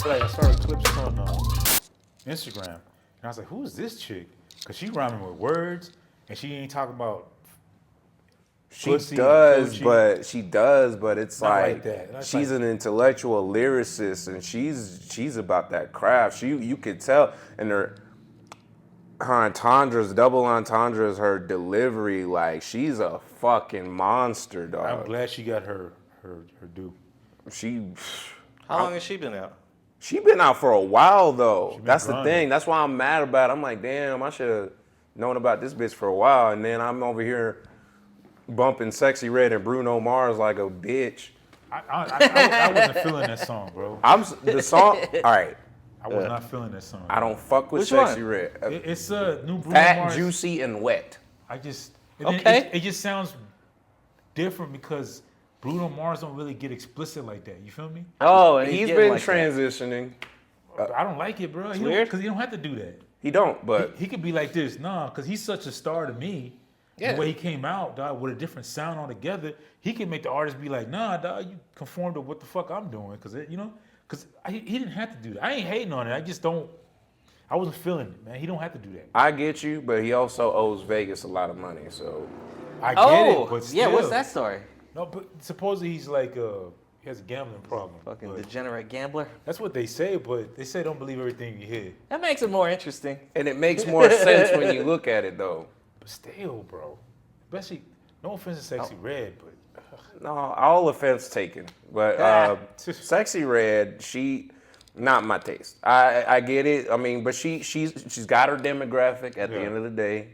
Like I started clips on Instagram, and I was like, "Who is this chick?" Because she rhyming with words, and she ain't talking about She pussy does, and coochie. but it's Not like like that. That's she's like- an intellectual lyricist, and she's about that craft. You could tell, and her entendres, double entendres, her delivery, like she's a fucking monster, I'm dog. glad she got her due. How long has she been out? She been out for a while though. That's the grinding. thing. That's why I'm mad about it. I'm like, damn, I should have known about this bitch for a while, and then I'm over here bumping Sexy Red and Bruno Mars like a bitch. I wasn't feeling that song, bro. The song. All right, I was not feeling that song. I don't fuck with Which Sexy one? Red. It's a new Bruno Fat, Mars. juicy, and wet. I just Okay. It just sounds different because Bruno Mars don't really get explicit like that. You feel me? Oh, and He's getting been like that. transitioning. I don't like it, bro. weird. Because he don't have to do that. He don't, but He could be like this, nah, because he's such a star to me. Yeah. The way he came out, dog, with a different sound altogether, he can make the artist be like, nah, dog, you conform to what the fuck I'm doing, because he didn't have to do that. I ain't hating on it. I just don't. I wasn't feeling it, man. He don't have to do that. I get you. But he also owes Vegas a lot of money, so I get Oh, it, but still. yeah. What's that story? No, but supposedly he's like he has a gambling problem. Fucking but degenerate gambler. that's what they say, but they say don't believe everything you hear. That makes it more interesting. and it makes more sense when you look at it though. But still, bro. Especially, no offense to Sexy Red, but No, all offense taken. But Sexy Red, she not my taste. I get it. I mean, but she's got her demographic at the Yeah. end of the day.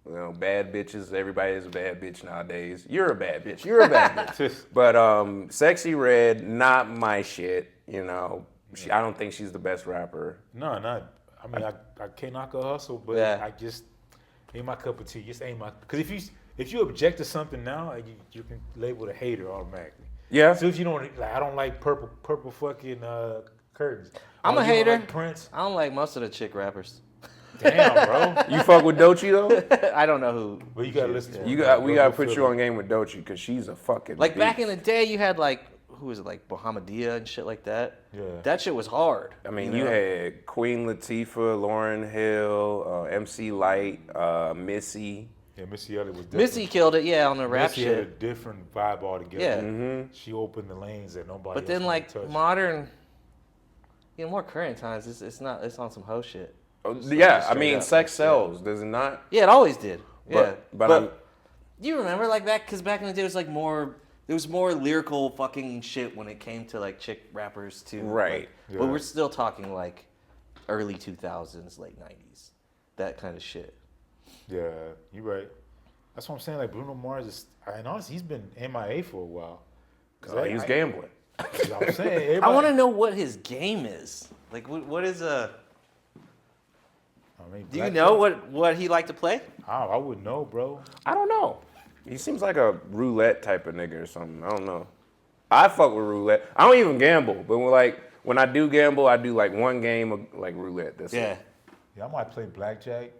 You know, bad bitches. Everybody is a bad bitch nowadays. You're a bad bitch. You're a bad bitch. But Sexy Red, not my shit. You know, I don't think she's the best rapper. no, not. I mean, I can't knock her hustle, but Yeah. I just ain't my cup of tea. Just ain't my. Because if you object to something now, you can label a hater automatically. Yeah. So if you don't, like, I don't like purple fucking curtains. I'm Oh, a you don't hater. like Prince. I don't like most of the chick rappers. Damn, bro. You fuck with Doechii though? I don't know who. But you gotta listen to We her. gotta put you on game with Doechii because she's a fucking Like back beast. in the day, you had like who was it, like Bahamadia and shit like that. Yeah. That shit was hard. I mean, you you know? had Queen Latifah, Lauryn Hill, MC Light, Missy. Yeah, Missy Elliott was different. Missy killed it, yeah, on the rap Missy had a shit. different vibe altogether. Yeah. Mm-hmm. She opened the lanes that nobody But else then wanted like to touch. modern, more current times, it's on some hoe shit. Yeah, I straight mean, up. sex sells, does it not? Yeah, it always did. Yeah, But I'm, you remember like back because back in the day it was like more. There was more lyrical fucking shit when it came to like chick rappers too. Right. Like, Yeah. But we're still talking like early 2000s, late 90s, that kind of shit. Yeah, you're right. That's what I'm saying. Like Bruno Mars is, and honestly, he's been MIA for a while. he was gambling. I'm saying, I want to know what his game is. Like, what is a? Do you know what he liked to play? I wouldn't know, bro. I don't know. He seems like a roulette type of nigga or something. I don't know. I fuck with roulette. I don't even gamble, but when I do gamble, I do like one game of like roulette. That's Yeah. it. Yeah, I might play blackjack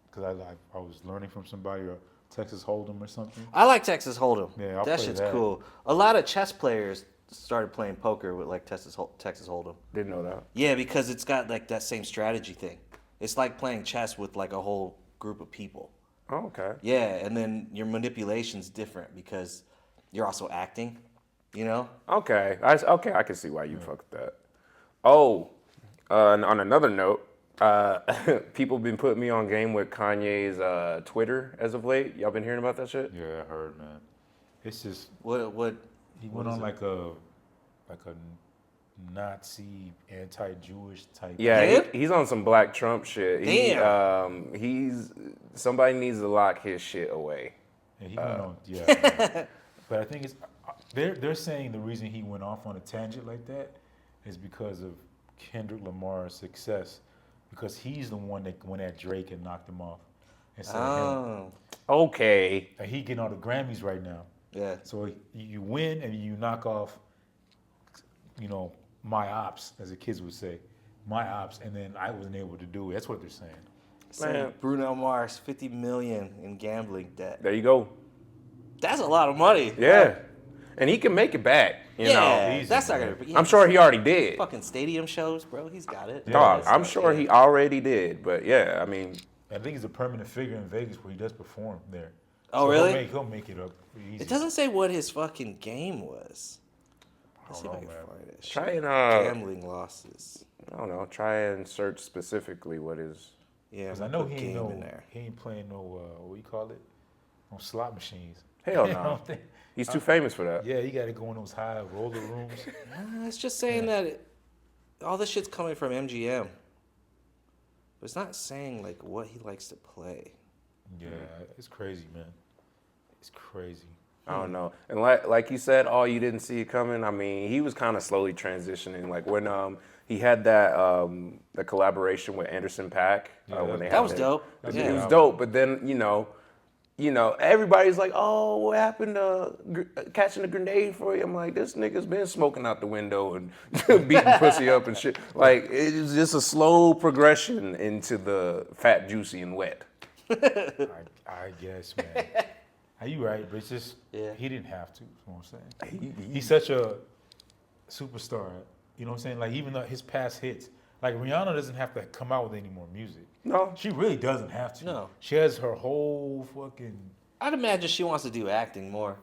because I was learning from somebody or Texas Hold'em or something. I like Texas Hold'em. Yeah, I'll that play shit's that. cool. A lot of chess players started playing poker with like Texas Hold'em. Didn't know that. Yeah, because it's got like that same strategy thing. It's like playing chess with like a whole group of people. Oh, okay. Yeah, and then your manipulation's different because you're also acting, you know? Okay. I can see why you fuck with that. Oh, on another note, people been putting me on game with Kanye's Twitter as of late. Y'all been hearing about that shit? Yeah, I heard, man. It's just What he went on like a Nazi, anti-Jewish type. Yeah, Damn. he's on some Black Trump shit. Damn. Somebody needs to lock his shit away. And he went on, yeah. But I think it's they're saying the reason he went off on a tangent like that is because of Kendrick Lamar's success, because he's the one that went at Drake and knocked him off instead of him. Oh, Okay. And he getting all the Grammys right now. yeah. So you win and you knock off, my ops, as the kids would say, my ops, and then I wasn't able to do it. That's what they're saying. Man. Bruno Mars, 50 million in gambling debt. There you go. That's a lot of money. Yeah. And he can make it back. You know, Easy, that's not man. gonna. Yeah, I'm sure he already did. Fucking stadium shows, bro. He's got it. Dog, Yeah, I'm so, sure yeah. he already did. But yeah, I mean, I think he's a permanent figure in Vegas where he does perform there. Oh, So really? He'll make it up easy. It doesn't say what his fucking game was. Let's see if I know, can man. find it. try Shit. and Gambling losses. I don't know. Try and search specifically what is. Yeah, Because I'm I gonna know put he ain't game in there. he ain't playing no what you call it, no slot machines. Hell You know no. what I'm saying? He's too famous for that. Yeah, you got to go in those high roller rooms. It's just saying that all this shit's coming from MGM. But it's not saying like what he likes to play. Yeah, it's crazy, man. It's crazy. I don't know. And like you said, oh, you didn't see it coming. I mean, he was kind of slowly transitioning. Like when he had that the collaboration with Anderson .Paak. When they That had was dope. It was dope. But then everybody's like, oh, what happened to catching a grenade for you? I'm like, this nigga's been smoking out the window and beating pussy up and shit. Like it's just a slow progression into the fat, juicy, and wet. I guess, man. Are you right? But it's just he didn't have to. Is what I'm saying. He's such a superstar. You know what I'm saying? Like even though his past hits, like Rihanna doesn't have to come out with any more music. No. She really doesn't have to. No. She has her whole fucking. I'd imagine she wants to do acting more.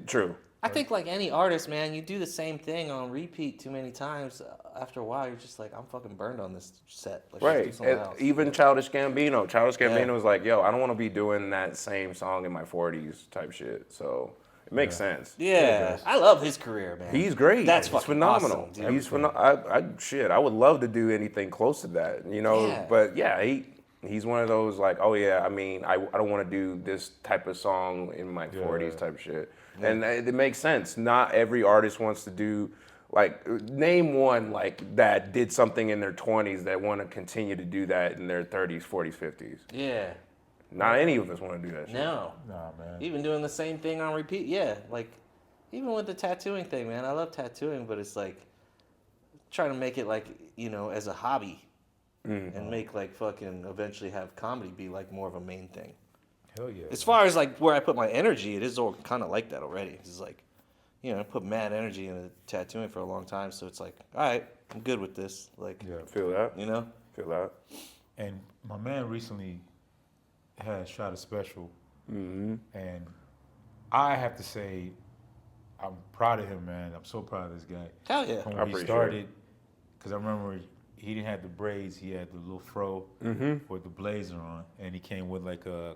True. I think like any artist, man, you do the same thing on repeat too many times. After a while, you're just like, I'm fucking burned on this set. Like, Right. let's do something else. Even Childish Gambino. Childish Gambino Yeah. was like, yo, I don't want to be doing that same song in my 40s type shit. So it makes sense. Yeah, I love his career, man. He's great. That's He's fucking phenomenal. awesome, dude. He's phenomenal. I would love to do anything close to that, Yeah. But yeah, he's one of those like, oh yeah, I mean, I don't want to do this type of song in my 40s type shit. Yeah. And it makes sense. Not every artist wants to do, like, name one like that did something in their 20s that want to continue to do that in their 30s, 40s, 50s. Yeah. Not any of us want to do that shit. No. Nah, man. Even doing the same thing on repeat. Yeah, like even with the tattooing thing, man. I love tattooing, but it's like trying to make it like, as a hobby. And make like fucking eventually have comedy be like more of a main thing. Hell yeah. As far as like where I put my energy, it is all kind of like that already. It's like, I put mad energy into tattooing for a long time, so it's like, all right, I'm good with this. Like, Yeah. Feel that? Feel that? And my man recently had shot a special, and I have to say, I'm proud of him, man. I'm so proud of this guy. hell yeah. From I when he appreciate started, because I remember he didn't have the braids, he had the little fro with the blazer on, and he came with like a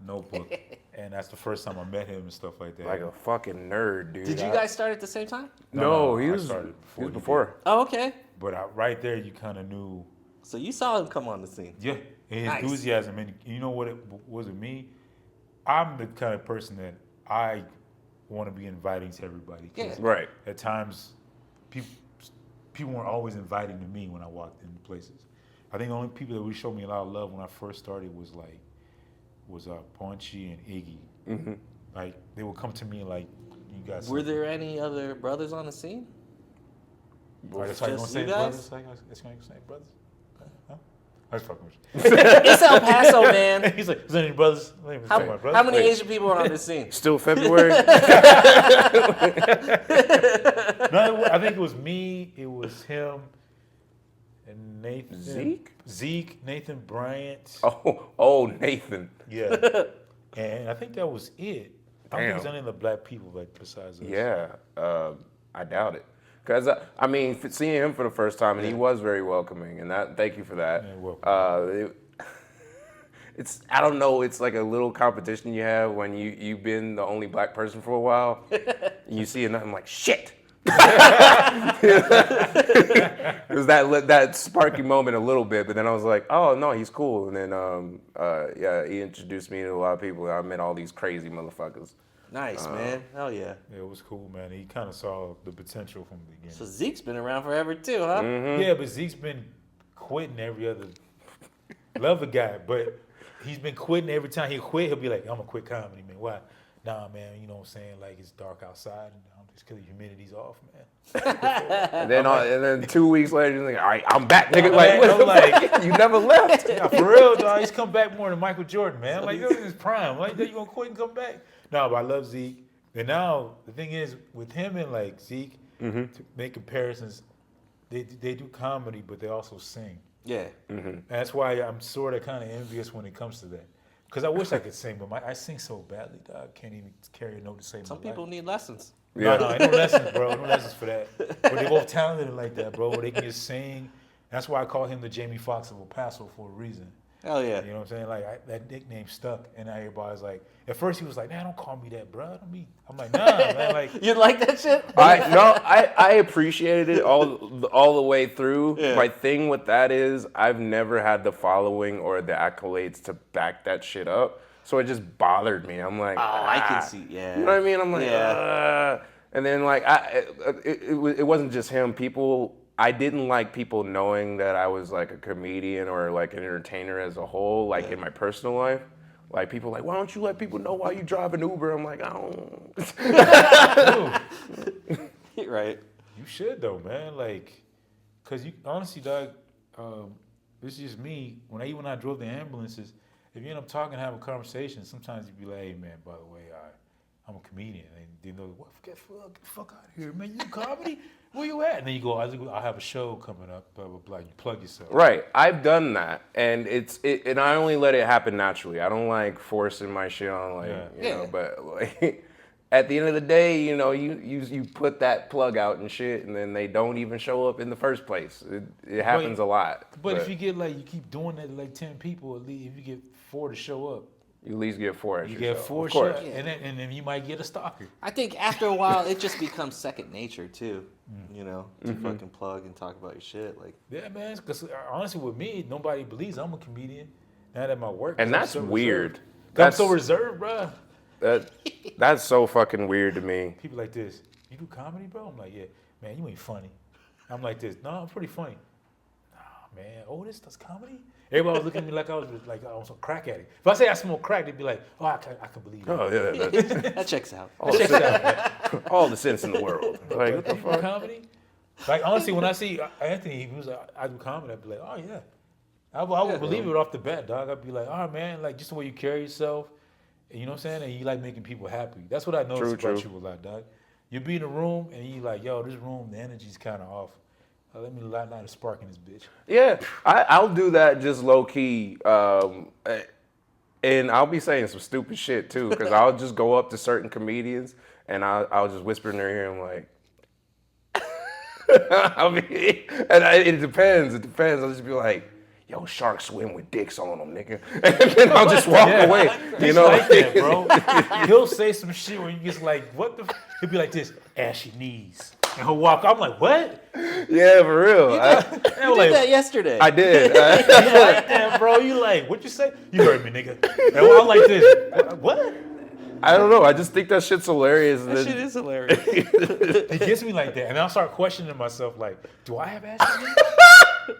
notebook, and that's the first time I met him and stuff like that. Like a fucking nerd, dude. Did you guys start at the same time? No, he I was started he was he before. did. Oh, okay. But right there, you kind of knew, So you saw him come on the scene. yeah, and his Nice. enthusiasm. And you know what it was with me? I'm the kind of person that I want to be inviting to everybody. 'Cause Yeah. Right. At times, people weren't always inviting to me when I walked into places. I think the only people that really showed me a lot of love when I first started was Punchy and Iggy. Like they would come to me like, "You guys." Were there any other brothers on the scene? That's how you gonna just say you brothers? guys? That's how you gonna say brothers? Huh? I was fucking with you. It's El Paso, man. He's like, "Is there any brothers?" I ain't even talking about brothers. How many Wait. Asian people are on this scene? Still February? No, I think it was me. It was him. And Nathan. Zeke? Nathan Bryant. Oh, Nathan. Yeah. And I think that was it. I don't think Damn. there's any other black people like besides us. Yeah, I doubt it. Because, seeing him for the first time, and he was very welcoming, and thank you for that. Yeah, welcome. I don't know, it's like a little competition you have when you've been the only black person for a while, and you see another, I'm like, shit! It was that sparky moment a little bit, but then I was like, oh no, he's cool. And then he introduced me to a lot of people. I met all these crazy motherfuckers. Nice, man. Hell yeah. Yeah, it was cool, man. He kind of saw the potential from the beginning. So Zeke's been around forever too, huh? Yeah, but Zeke's been quitting every other. Love the guy, but he's been quitting every time he quit. He'll be like, "I'm gonna quit comedy, man. Why? Nah, man. You know what I'm saying? Like it's dark outside, and I'm just because the humidity's off, man." And then 2 weeks later, he's like, all right, I'm back, nigga. Like, I'm like, you never left. Nah, for real, dog. He's come back more than Michael Jordan, man. Like, this is his prime. Like, you gonna quit and come back? No, but I love Zeke. And now the thing is, with him and like Zeke, to make comparisons, they do comedy, but they also sing. Yeah. And that's why I'm sort of kind of envious when it comes to that. Because I wish I could sing, but I sing so badly, dog. I can't even carry a note to save Some my people life. need lessons. No, ain't no lessons, bro. No lessons for that. But they both talented like that, bro. They can just sing. That's why I call him the Jamie Foxx of El Paso for a reason. Hell yeah. You know what I'm saying? Like that nickname stuck, and now everybody's like. At first he was like, "Nah, don't call me that, bro." I'm like, "Nah, man." Like, You like that shit? I appreciated it all the way through. Yeah. My thing with that is I've never had the following or the accolades to back that shit up, so it just bothered me. I'm like, I can see. Yeah. You know what I mean? I'm like, Yeah. and then like it wasn't just him. I didn't like people knowing that I was like a comedian or like an entertainer as a whole, like in my personal life. Like people like, why don't you let people know why you drive an Uber? I'm like, I don't. dude, Right. you should though, man. Like, cause you honestly, dog. This is just me. When I drove the ambulances, if you end up talking, have a conversation, sometimes you'd be like, "Hey, man, by the way, I'm a comedian," and they know, "What? Get the fuck out of here, man! You comedy? Where you at?" And then you go, "I have a show coming up." Blah blah blah. You plug yourself. Right, I've done that, and and I only let it happen naturally. I don't like forcing my shit on, like you know. But like, at the end of the day, you know, you put that plug out and shit, and then they don't even show up in the first place. It happens a lot. But if you get like you keep doing that to like 10 people, at least if you get 4 to show up, you at least get 4 at you your get show. 4 Of course. shots, and then you might get a stalker. I think after a while, it just becomes second nature too. You know, to fucking plug and talk about your shit. Like, Yeah, man. Because honestly, with me, nobody believes I'm a comedian. Now that my work, And 'cause I'm that's so weird. reserved. I'm so reserved, bro. That's so fucking weird to me. People like this. You do comedy, bro? I'm like, yeah, man. You ain't funny. I'm like this. No, I'm pretty funny. Nah, man. Otis does comedy. Everybody was looking at me like I was a crack addict. If I say I smoke crack, they'd be like, oh, I can believe it. Oh yeah, that checks out. all the sense in the world. Like what the You do fuck? comedy? Like honestly, when I see Anthony, he was like, I do comedy. I'd be like, oh yeah. I would believe it off the bat, dog. I'd be like, all right, man, like just the way you carry yourself, you know what I'm saying? And you like making people happy. That's what I noticed about you a lot, dog. You be in a room and you like, yo, this room, the energy's kind of off. Let me light a spark in this bitch. Yeah, I'll do that just low key, and I'll be saying some stupid shit too, because I'll just go up to certain comedians and I'll just whisper in their ear, I'm like, it depends. It depends. I'll just be like, yo, sharks swim with dicks on them, nigga. And then I'll just walk away. You know, like that, bro. He'll say some shit where you just like, what the? He'll be like this, ashy knees, and he'll walk. I'm like, what? Yeah, for real. You did that yesterday. I did. You like that, bro? You like, what you say? You heard me, nigga. And I'm like this. What? I don't know. I just think that shit's hilarious. That shit is hilarious. It gets me like that, and I'll start questioning myself, like, do I have ashy knees?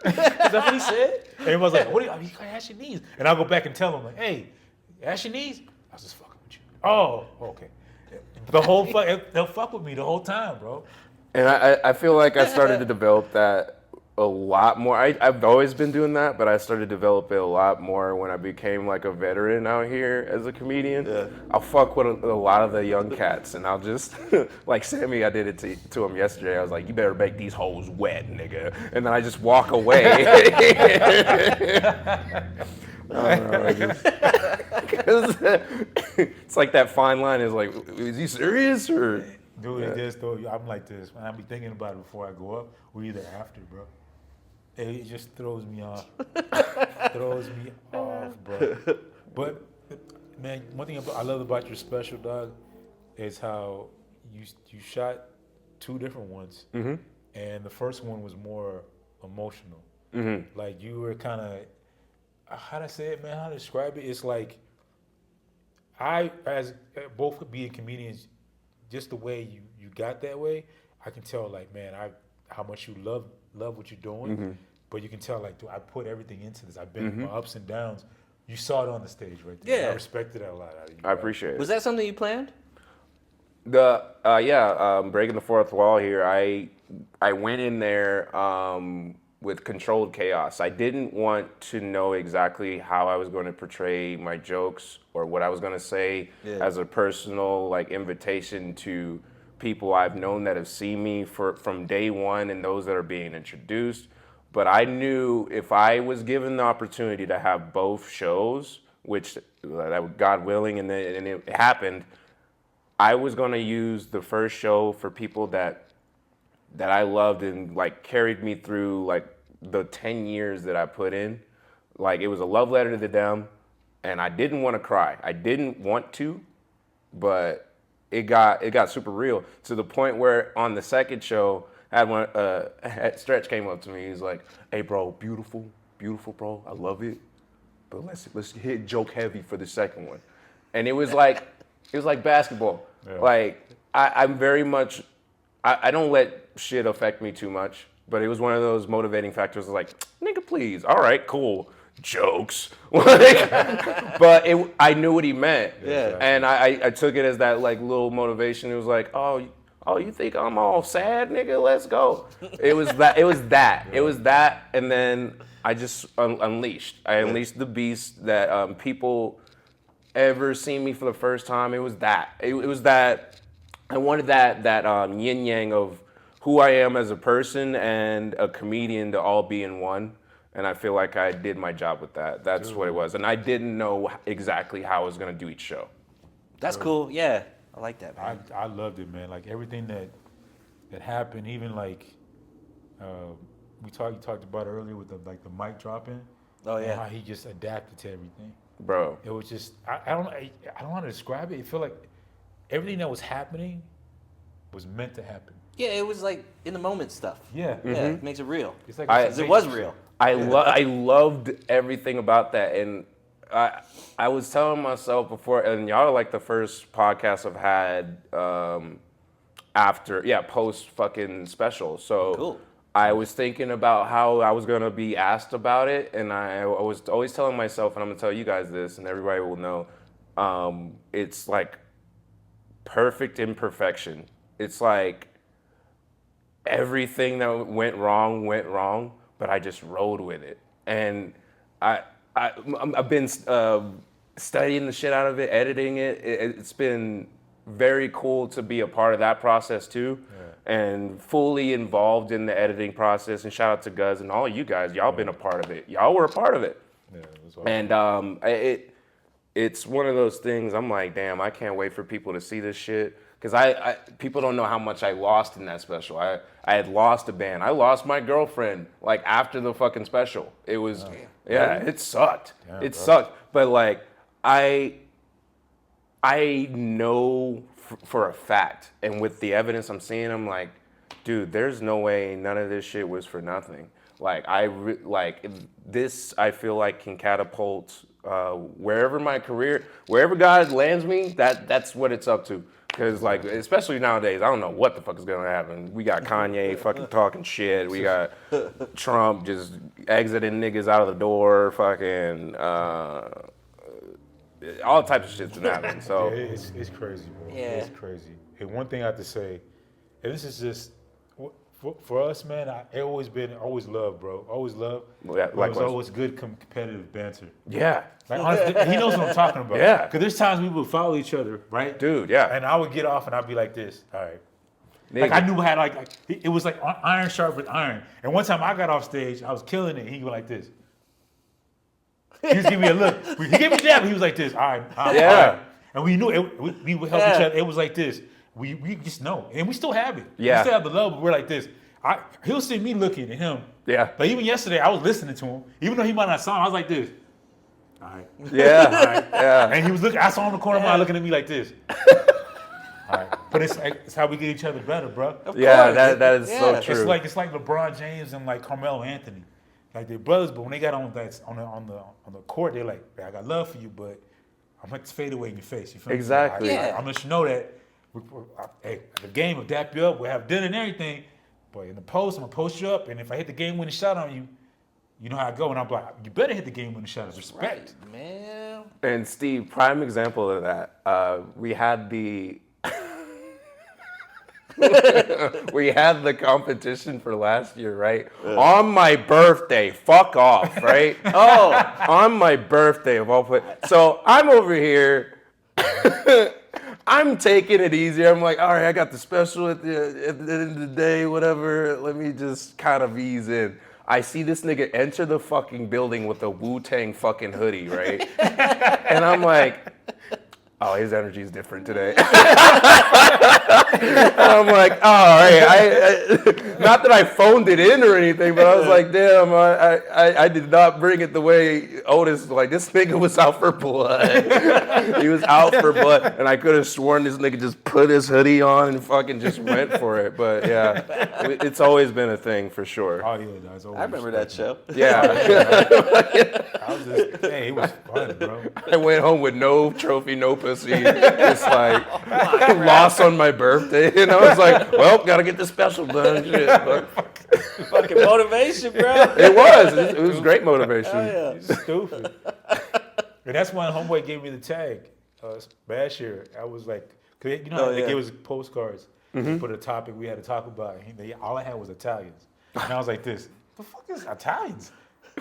Is that what he said? Everyone's like, what do you got ashy knees? And I'll go back and tell them, like, hey, ashy knees? I was just fucking with you. Oh, okay. The whole they'll fuck with me the whole time, bro. And I feel like I started to develop that a lot more. I've always been doing that, but I started to develop it a lot more when I became like a veteran out here as a comedian. Yeah. I'll fuck with a lot of the young cats, and I'll just, like Sammy, I did it to him yesterday. I was like, you better make these hoes wet, nigga. And then I just walk away. It's like that fine line is like, is he serious or? Dude, it is though. I'm like this. When I be thinking about it before I go up, or either after, bro. It just throws me off. Throws me off, bro. But man, one thing I love about your special, dog, is how you shot 2 different ones, and the first one was more emotional. Like you were kind of, how to say it, man? How to describe it? It's like as both being comedians, just the way you got that way, I can tell, like, man, how much you love what you're doing, but you can tell, like, dude, I put everything into this. I've been my ups and downs. You saw it on the stage right there. Yeah. I respected that a lot out of you. I appreciate it. Was that something you planned? Breaking the fourth wall here. I went in there with controlled chaos. I didn't want to know exactly how I was going to portray my jokes or what I was going to say as a personal like invitation to people I've known that have seen me from day one and those that are being introduced. But I knew if I was given the opportunity to have both shows, which God willing, and it happened, I was going to use the first show for people that I loved and like carried me through like the 10 years that I put in. Like it was a love letter to them, and I didn't want to cry. I didn't want to, but it got super real to the point where on the second show, I had one Stretch came up to me. He's like, "Hey, bro, beautiful, bro. I love it, but let's hit joke heavy for the second one." And it was like basketball. Yeah. Like I'm very much. I don't let shit affect me too much, but it was one of those motivating factors. Like, nigga, please. All right, cool. Jokes. But I knew what he meant. Yeah. And I took it as that like little motivation. It was like, oh, you think I'm all sad, nigga? Let's go. It was that. Yeah. It was that. And then I just unleashed. I unleashed the beast that people ever seen me for the first time. It was that. It was that. I wanted that yin yang of who I am as a person and a comedian to all be in one. And I feel like I did my job with that. That's what it was. And I didn't know exactly how I was going to do each show. That's cool. Yeah. I like that, man. I loved it, man. Like everything that happened, even like you talked about it earlier with the mic dropping. Oh yeah. How he just adapted to everything. Bro. It was just I don't know how to describe it. It felt like everything that was happening was meant to happen. Yeah, it was like in the moment stuff. Yeah. Mm-hmm. Yeah, it makes it real. It's like it was real. I loved everything about that, and I was telling myself before, and y'all are like the first podcast I've had post fucking special. So cool. I was thinking about how I was gonna be asked about it, and I was always telling myself, and I'm gonna tell you guys this, and everybody will know, it's like perfect imperfection. It's like everything that went wrong, but I just rode with it. And I've been studying the shit out of it, editing it. It's been very cool to be a part of that process too, and fully involved in the editing process. And shout out to Guz and all you guys. Y'all been a part of it. Y'all were a part of it. Yeah, that's awesome. And it's one of those things. I'm like, damn, I can't wait for people to see this shit. Because people don't know how much I lost in that special. I had lost a band. I lost my girlfriend like after the fucking special. It was, it sucked. It sucked. But like, I know for a fact, and with the evidence I'm seeing, I'm like, dude, there's no way none of this shit was for nothing. Like this, I feel like can catapult wherever my career, wherever God lands me. That's what it's up to. Because, like, especially nowadays, I don't know what the fuck is going to happen. We got Kanye fucking talking shit. We got Trump just exiting niggas out of the door. Fucking all types of shit's been happening. So yeah, it's crazy, bro. Yeah. It's crazy. And one thing I have to say, and this is just for us, man. I always loved, bro. Always loved. Yeah, likewise. It was always good competitive banter. Yeah. Like, honestly, he knows what I'm talking about. Yeah. Because there's times we would follow each other, right? Dude, yeah. And I would get off and I'd be like this. All right. Nigga. Like I knew how like it was like iron sharp with iron. And one time I got off stage, I was killing it. He went like this. He was giving me a look. He gave me a jab. He was like this. All right. All right. And we knew it. We would help each other. It was like this. We just know, and we still have it. Yeah. We still have the love, but we're like this. He'll see me looking at him. Yeah. But even yesterday, I was listening to him. Even though he might not saw him, I was like this. All right. Yeah. All right. Yeah. And he was looking. I saw him in the corner of my eye looking at me like this. All right. But it's how we get each other better, bro. Yeah, that is so true. It's like LeBron James and like Carmelo Anthony. Like they're brothers, but when they got on the court, they're like, I got love for you, but I'm like to fade away in your face. You feel exactly. me? I'm gonna let you know that. Hey, the game will dap you up. We'll have dinner and everything. But in the post, I'm gonna post you up, and if I hit the game-winning shot on you, you know how I go. And I'm like, you better hit the game-winning shot as respect, right, man. And Steve, prime example of that. We had the. We had the competition for last year, right? On my birthday, fuck off, right? Oh, On my birthday of all places. So I'm over here. I'm taking it easy. I'm like, all right, I got the special at the end of the day, whatever. Let me just kind of ease in. I see this nigga enter the fucking building with a Wu-Tang fucking hoodie, right? And I'm like, oh, his energy is different today. And I'm like, oh, all right. Not that I phoned it in or anything, but I was like, damn, I did not bring it the way Otis, like, this nigga was out for blood. He was out for blood. And I could have sworn this nigga just put his hoodie on and fucking just went for it. But yeah, it's always been a thing for sure. Oh, yeah, that's always I remember that show. Yeah. I was just, hey, it was fun, bro. I went home with no trophy, no pussy. It's like lost on my birthday, and I was like, "Well, gotta get this special done." Shit, but Fucking motivation, bro. it was great motivation. Oh, yeah. It's stupid. And that's when homeboy gave me the tag last year. I was like, 'cause you know, they gave us postcards. Put a topic we had to talk about. And all I had was Italians, and I was like, "This, the fuck is Italians?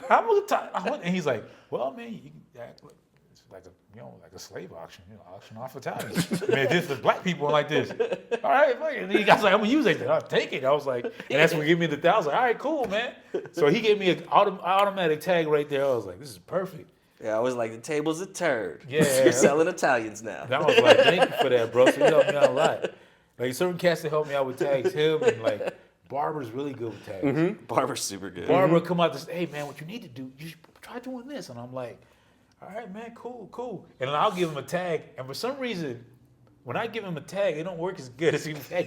How am Italian?" And he's like, "Well, man, you can act like a slave auction, auction off Italians. Man, this is black people like this. All right, fuck it." And he was like, "I'm gonna use it." I'll take it. I was like, and that's when he gave me the tag. I was like, "All right, cool, man." So he gave me an automatic tag right there. I was like, "This is perfect." Yeah, I was like, the table's a turd. Yeah. You're selling Italians now. And I was like, "Thank you for that, bro." So you helped me out a lot. Like certain cats that help me out with tags, him and like Barbara's really good with tags. Barber's super good. Barbara come out and say, "Hey man, what you need to do, you should try doing this." And I'm like, "All right, man, cool." And then I'll give him a tag, and for some reason, when I give him a tag, it don't work as good as he. I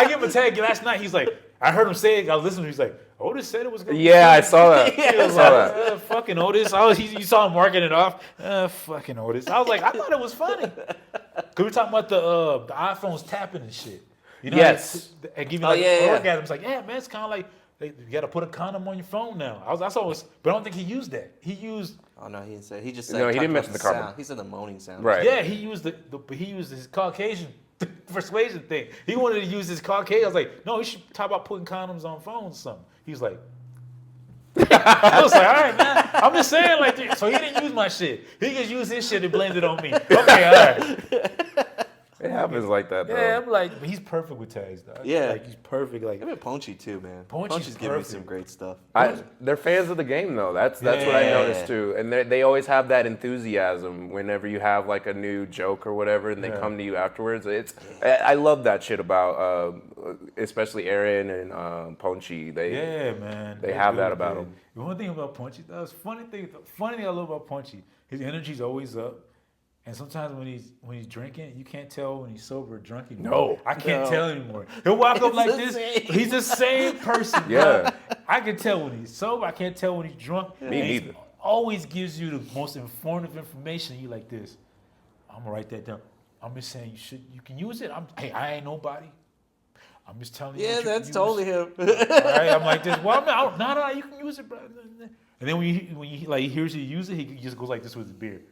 give him a tag last night. He's like, I heard him say it. I was listening. He's like, "Otis said it was going." Yeah, I saw that. He was like, "Fucking Otis." You saw him marking it off. Fucking Otis. I was like, I thought it was funny. Cause we were talking about the iPhones tapping and shit. You know, Yes. and give you like orgasms. It's like, yeah, man, it's kind of like you got to put a condom on your phone now. I saw it, but I don't think he used that. He used. Oh no, he didn't say. He just said. No, he didn't mention the carbon. sound. He said the moaning sound. Right. Yeah, he used he used his Caucasian persuasion thing. He wanted to use his Caucasian. I was like, no, he should talk about putting condoms on phones or something. He was like. I was like, all right, man. I'm just saying, like, so he didn't use my shit. He just used his shit and blamed it on me. Okay, all right. It happens like that, though. Yeah, I'm like, but he's perfect with tags, dog. Yeah. Like, he's perfect. Like, Even Ponchy too, man. Ponchy's giving me perfect. some great stuff. They're fans of the game, though. That's what I Yeah. noticed too, and they always have that enthusiasm whenever you have like a new joke or whatever, and they come to you afterwards. I love that shit about especially Aaron and Ponchy. man. they They're have good that with about it. him. The one thing about Punchy, the funny thing I love about Punchy, his energy's always up. And sometimes when he's drinking, you can't tell when he's sober or drunk anymore. No. I can't tell anymore. He'll walk up like this. He's the same person. Yeah. Bro. I can tell when he's sober. I can't tell when he's drunk. Me And he neither. always gives you the most informative information. You like this. I'm gonna write that down. I'm just saying you can use it. I ain't nobody. I'm just telling you. Yeah, what you that's can totally use. him. All right, I'm like this. Well, no, you can use it, bro. And then when you like he hears you use it, he just goes like this with his beard.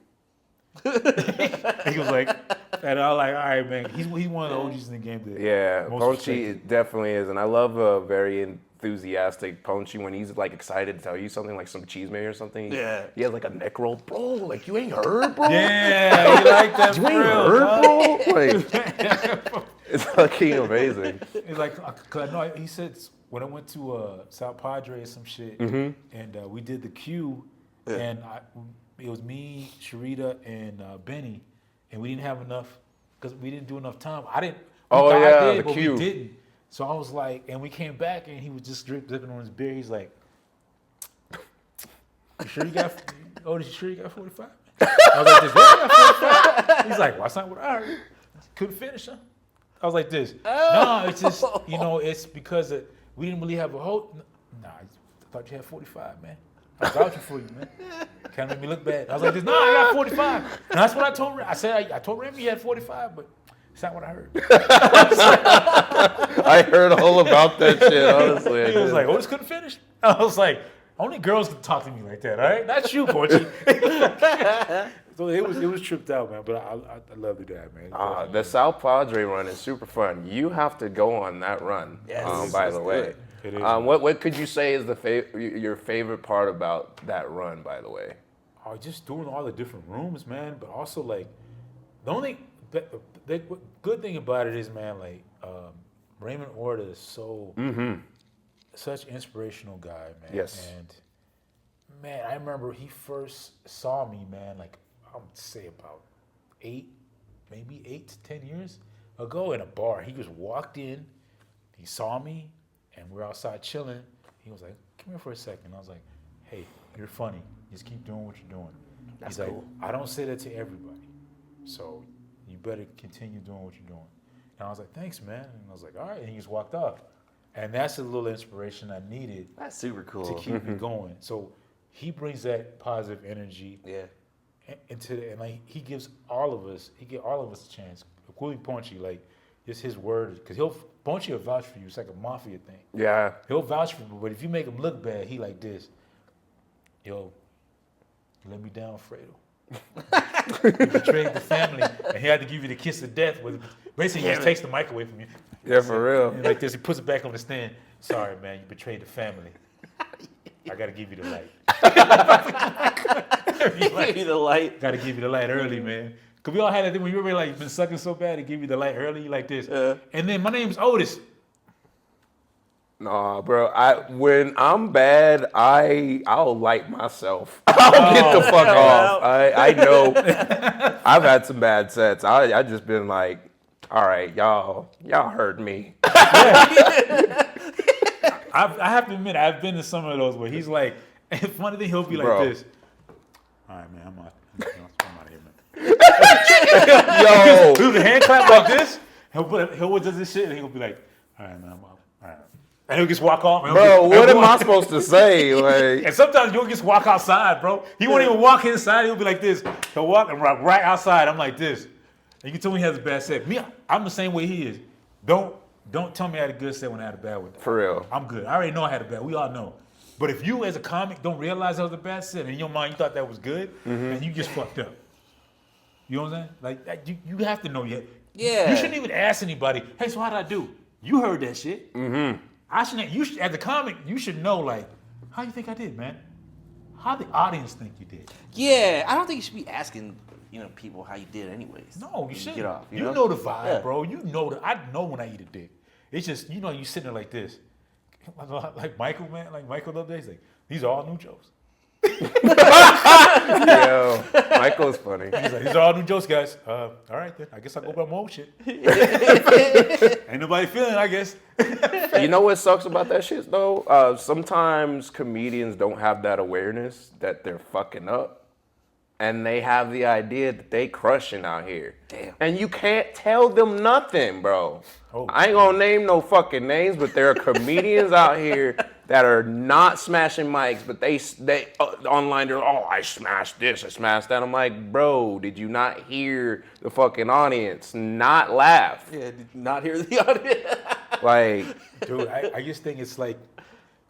He was like, and I'm like, all right, man. He's one of the OGs in the game. That Yeah, most Ponchy respected. definitely is, and I love a very enthusiastic Ponchy when he's like excited to tell you something, like some cheese may or something. Yeah. He has like a neck roll, bro. Like you ain't heard, bro. Yeah, you like that, You for ain't real, heard, dog. bro. Like it's fucking amazing. It's like, cause I know he said when I went to South Padre or some shit, and we did the queue, and it was me, Sharita, and Benny, and we didn't have enough because we didn't do enough time. I didn't. Oh, I yeah, did, the but queue. we didn't. So I was like, and we came back, and he was just dripping on his beer. He's like, "You sure you got? Oh, you sure you got 45?" I was like, "This, yeah, I got 45." He's like, "Well, that's not what I heard. Couldn't finish, huh?" I was like, "This, no, it's just it's because we didn't really have a whole. Nah, I thought you had 45, man. I was vouching for you, man. Kind of made me look bad. I was like, "No, I got 45." And that's what I told Ram. I said, I told Remy he had 45, but it's not what I heard. I heard all about that shit, honestly. He was like, "Otis couldn't finish." I was like, "Only girls can talk to me like that, all right? Not you, Porchy." So So it was tripped out, man. But I love the guy, man. The South Padre run is super fun. You have to go on that run. Yes, by let's the do way, it. It is. what could you say is your favorite part about that run? By the way, Just doing all the different rooms, man. But also like the only the good thing about it is, man, like Raymond Orta is such an inspirational guy, man. Yes. And man, I remember he first saw me, man, like I would say about 8 to 10 years ago in a bar. He just walked in, he saw me, and we're outside chilling. He was like, "Come here for a second." I was like, "Hey, you're funny. Just keep doing what you're doing." That's He's cool. like, "I don't say that to everybody, so you better continue doing what you're doing." And I was like, "Thanks, man." And I was like, "All right." And he just walked off. And that's a little inspiration I needed That's super cool. to keep me going. So he brings that positive energy Yeah. and like he gives all of us a chance, including Punchy, like just his word, because Punchy will vouch for you. It's like a mafia thing. yeah. He'll vouch for you, but if you make him look bad, he like this. Yo, you let me down, Fredo. You betrayed the family, and he had to give you the kiss of death. Basically, he just takes the mic away from you. Yeah, for real. And like this, he puts it back on the stand. Sorry, man, you betrayed the family. I gotta give you the light. Give you the light. Gotta give you the light early, man. Cause we all had that thing when you were like been sucking so bad, to give you the light early, like this. And then my name's Otis. Nah, bro. When I'm bad, I'll light myself. I'll get the fuck off. I know. I've had some bad sets. I just been like, all right, y'all heard me. I have to admit, I've been to some of those where he's like, and funny thing, he'll be like Bro. this. All right, man, I'm out of here, man. Yo, He'll do the hand clap like this. He'll does this shit, and he'll be like, all right, man, I'm out. All right. And he'll just walk off. bro, what am I supposed to say? Like, And sometimes you'll just walk outside, bro. He won't even walk inside. He'll be like this. He'll walk and rock right outside. I'm like this. And you can tell me he has a bad set. Me, I'm the same way he is. Don't tell me I had a good set when I had a bad one. for real. I'm good. I already know I had a bad. We all know. But if you as a comic don't realize that was a bad set, and in your mind you thought that was good, then you just fucked up. You know what I'm saying? Like that, you have to know yet. Yeah. You shouldn't even ask anybody, "Hey, so how did I do?" You heard that shit. I shouldn't. As a comic, you should know, like, how you think I did, man? How the audience think you did? Yeah, I don't think you should be asking, people how you did anyways. No, When you shouldn't. Get off. You know the vibe, Yeah. bro. You know that. I know when I eat a dick. It's just, you sitting there like this. Like Michael, man. Like Michael the other day, he's like, these are all new jokes. Yo, Michael's funny. He's like, these are all new jokes, guys. All right, then. I guess I'll go by my old shit. Ain't nobody feeling it, I guess. You know what sucks about that shit though? Sometimes comedians don't have that awareness that they're fucking up. And they have the idea that they crushing out here. Damn. And you can't tell them nothing, bro. Oh. I ain't gonna name no fucking names, but there are comedians out here that are not smashing mics, but they online they're, oh, I smashed this, I smashed that. I'm like, bro, did you not hear the fucking audience not laugh? Yeah, did you not hear the audience? Like, Dude, I just think it's like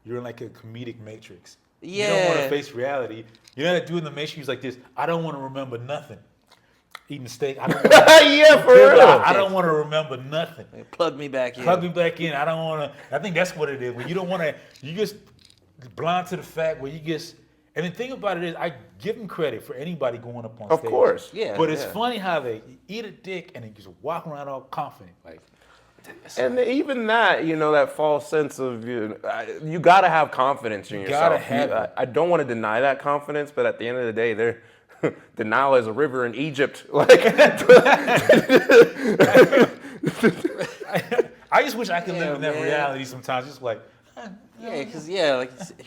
you're in like a comedic matrix. Yeah. You don't want to face reality. You know that dude in the matrix like this, I don't want to remember nothing. Eating steak, I don't wanna, yeah, for real. I don't want to remember nothing. Plug me back in. Plug me back in. I don't want to. I think that's what it is. When you don't want to, you just blind to the fact where you just. And the thing about it is, I give them credit for anybody going up on Of stage. course. Yeah. But it's yeah. funny how they eat a dick and they just walk around all confident. Like, And even that, that false sense of you got to have confidence in yourself. gotta have it. I don't want to deny that confidence, but at the end of the day, the Nile is a river in Egypt. Like, I just wish I could live in that man. reality sometimes. Just like, Yeah, because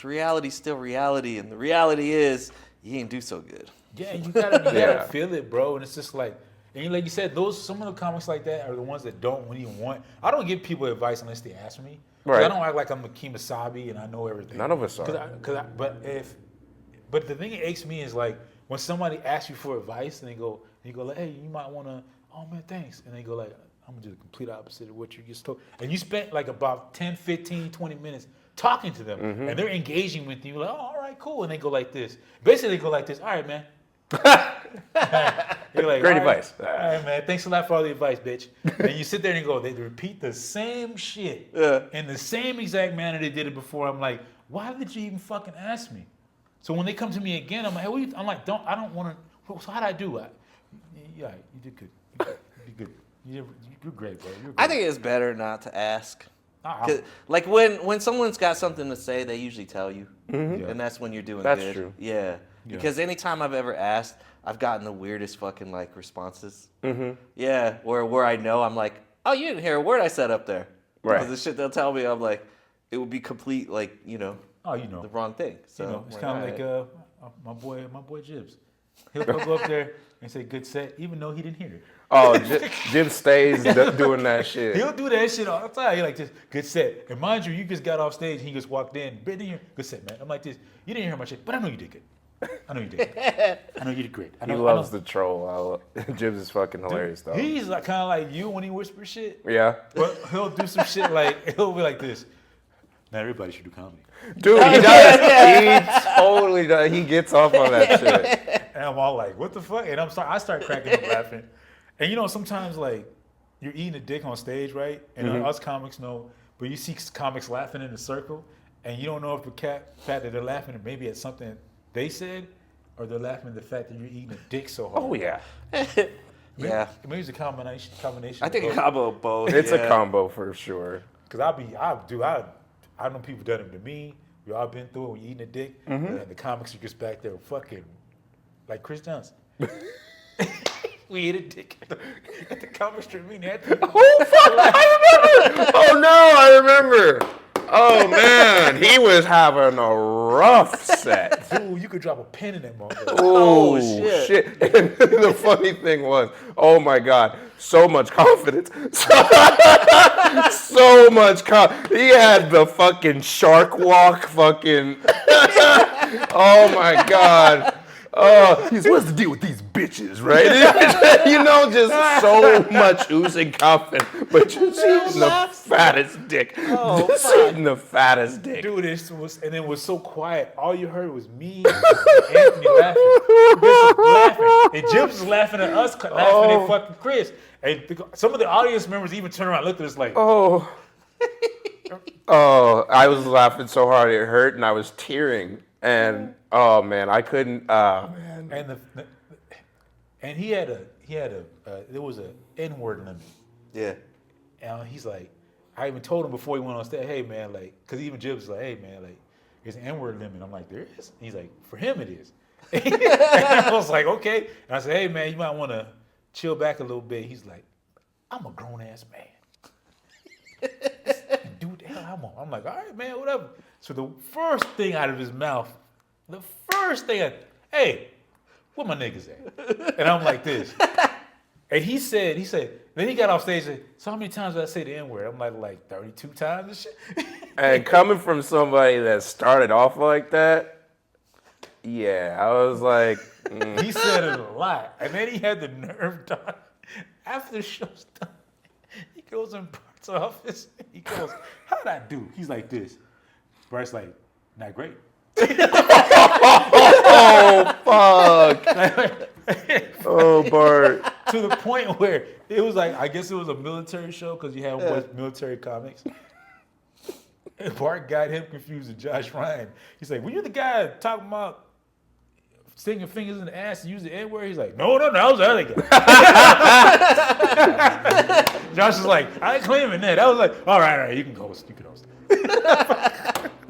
reality's still reality, and the reality is you ain't do so good. yeah, you gotta Yeah. feel it, bro. And it's just like, and like you said, some of the comics like that are the ones that don't even want. I don't give people advice unless they ask me. 'Cause Right. I don't act like I'm a Kimasabi and I know everything. None of us are. But the thing that aches me is like when somebody asks you for advice and you go like, hey, you might want to. Oh man, thanks. And they go like, I'm gonna do the complete opposite of what you just told. And you spent like about 10, 15, 20 minutes talking to them, and they're engaging with you. Like, oh, all right, cool. And they go like this. Basically, they go like this. All right, man. You're like, Great all right, advice. all right, man. Thanks a lot for all the advice, bitch. And you sit there and you go, they repeat the same shit in the same exact manner they did it before. I'm like, why did you even fucking ask me? So when they come to me again, I'm like, hey, I'm like, I don't want to. So how'd I do? Yeah, you did good. You did good. You're great, bro. You're great. I think it's better not to ask. Nah, 'Cause, like when someone's got something to say, they usually tell you, Yeah. and that's when you're doing That's good. true. Yeah. Because anytime I've ever asked, I've gotten the weirdest fucking like responses. Yeah, where I know I'm like, oh, you didn't hear a word I said up there. Right. Because the shit they'll tell me, I'm like, it would be complete like Oh, you know. the wrong thing. So You know, it's I'm kind of alright. like my boy Jibs. He'll go up there and say good set, even though he didn't hear it. Oh, Jim stays doing that shit. He'll do that shit all the time. He like just good set. And mind you, you just got off stage. He just walked in. Good set, man. I'm like this. You didn't hear my shit, but I know you did good. I know you did. I know you did great. He loves the troll. Jibs is fucking hilarious, though. He's like kind of like you when he whispers shit. Yeah. But he'll do some shit like he'll be like this. Now everybody should do comedy. Dude, he does. He totally does. He gets off on that shit. And I'm all like, what the fuck? And I start cracking up laughing. And you know, sometimes like you're eating a dick on stage, right? And us comics know, but you see comics laughing in a circle, and you don't know if the fact that they're laughing maybe at something they said, or they're laughing at the fact that you're eating a dick so hard. Oh, yeah. Yeah. Maybe it's a combination. I think a of both. combo of both. It's yeah. a combo for sure. Cause I know people done it to me. We all been through it when you eating a dick, and the comics are just back there fucking like Chris Johnson. We ate a dick at the comic strip meeting. Oh, fuck, I remember. Oh, no, I remember. Oh, man, he was having a rough set. Dude, you could drop a pin in that motherfucker. Oh, shit. shit. And the funny thing was, oh, my God, so much confidence. So much confidence. He had the fucking shark walk fucking. Oh, my God. He's, what's the deal with these bitches, right? You know, just so much oozing confidence, but just eating the fattest dick. Just eating the fattest dick. Dude, and it was so quiet. All you heard was me and Anthony laughing. And Jibs was laughing at us, laughing at fucking Chris. And some of the audience members even turned around and looked at us like, Oh, I was laughing so hard it hurt, and I was tearing. And oh man, I couldn't. Man. And there was a N-word limit. Yeah. And he's like, I even told him before he went on stage, hey man, like, cause even Jibs was like, hey man, like, there's an N-word limit. I'm like, there is? He's like, for him it is. And I was like, okay. And I said, hey man, you might want to chill back a little bit. He's like, I'm a grown ass man. Do what the hell I'm like, all right, man, whatever. So the first thing out of his mouth, hey, where my niggas at? And I'm like this. And he said, then he got off stage and said, so how many times did I say the N-word? I'm like 32 times and shit. And coming from somebody that started off like that, yeah, I was like, He said it a lot. And then he had the nerve done. After the show's done, he goes in Bart's office. He goes, how'd I do? He's like this. Bart's like, not great. oh fuck. Oh Bart. To the point where it was like, I guess it was a military show because you had military comics. And Bart got him confused with Josh Ryan. He's like, were you the guy talking about sticking your fingers in the ass and use the N-word? He's like, no, that was the other guy. Josh is like, I ain't claiming that. I was like, all right, you can host.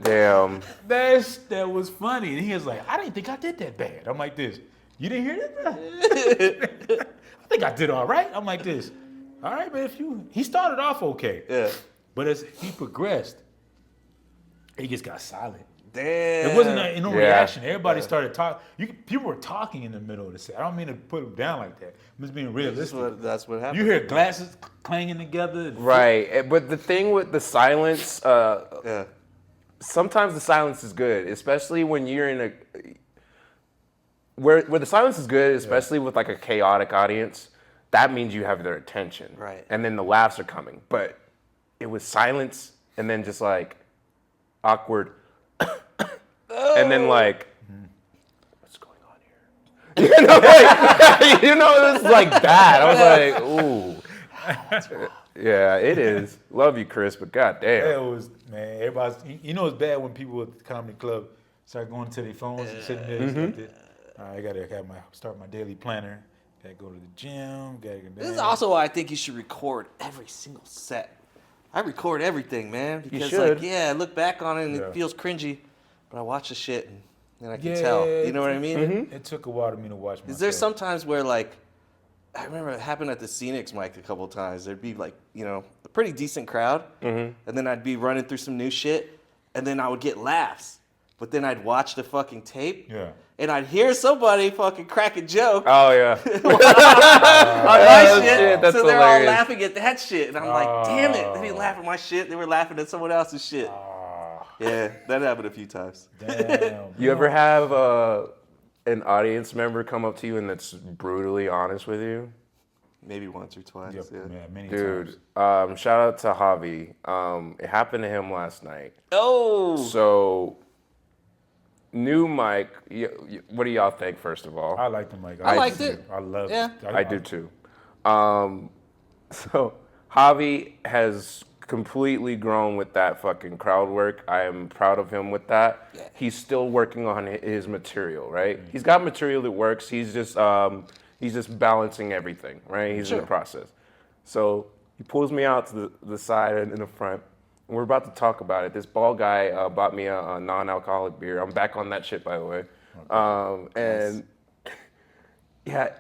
Damn. That was funny. And he was like, I didn't think I did that bad. I'm like this. You didn't hear that? I think I did all right. I'm like this. All right, man. He started off okay. Yeah. But as he progressed, he just got silent. Damn. There wasn't no reaction. Everybody started talking. People were talking in the middle of the set. I don't mean to put them down like that. I'm just being realistic. That's what happened. You hear glasses clanging together. Right. But the thing with the silence, sometimes the silence is good, especially when you're in a where the silence is good, especially with like a chaotic audience. That means you have their attention, right? And then the laughs are coming. But it was silence, and then just like awkward, and then like, what's going on here? You know, it was like that. I was like, ooh. Yeah, it is. Love you, Chris, but goddamn. It was, man, everybody's, you know it's bad when people at the comedy club start going to their phones and sitting there. I gotta start my daily planner. Gotta go to the gym. This is also why I think you should record every single set. I record everything, man. Because should. like, yeah, I look back on it and it feels cringy, but I watch the shit and then I can tell. You know what I mean? It took a while for me to watch myself. Is there sometimes where like, I remember it happened at the Scenics mic a couple of times. There'd be like, you know, a pretty decent crowd, and then I'd be running through some new shit, and then I would get laughs. But then I'd watch the fucking tape, and I'd hear somebody fucking crack a joke. Oh, yeah. on my shit. That's so they're all hilarious. laughing at that shit. And I'm like, damn it. They didn't laugh at my shit. They were laughing at someone else's shit. Yeah, that happened a few times. Damn. You ever have an audience member come up to you and that's brutally honest with you? Maybe once or twice. Yep, Yeah. man, many Dude, times. shout out to Javi. It happened to him last night. Oh. So, new mic. What do y'all think, first of all? I liked the mic. I liked it. I love Yeah. it. I do too. So Javi has completely grown with that fucking crowd work. I am proud of him with that. Yeah. He's still working on his material, right? He's got material that works. He's just balancing everything, right? He's in the process. So he pulls me out to the side and in the front. And we're about to talk about it. This bald guy bought me a non-alcoholic beer. I'm back on that shit, by the way. And yeah,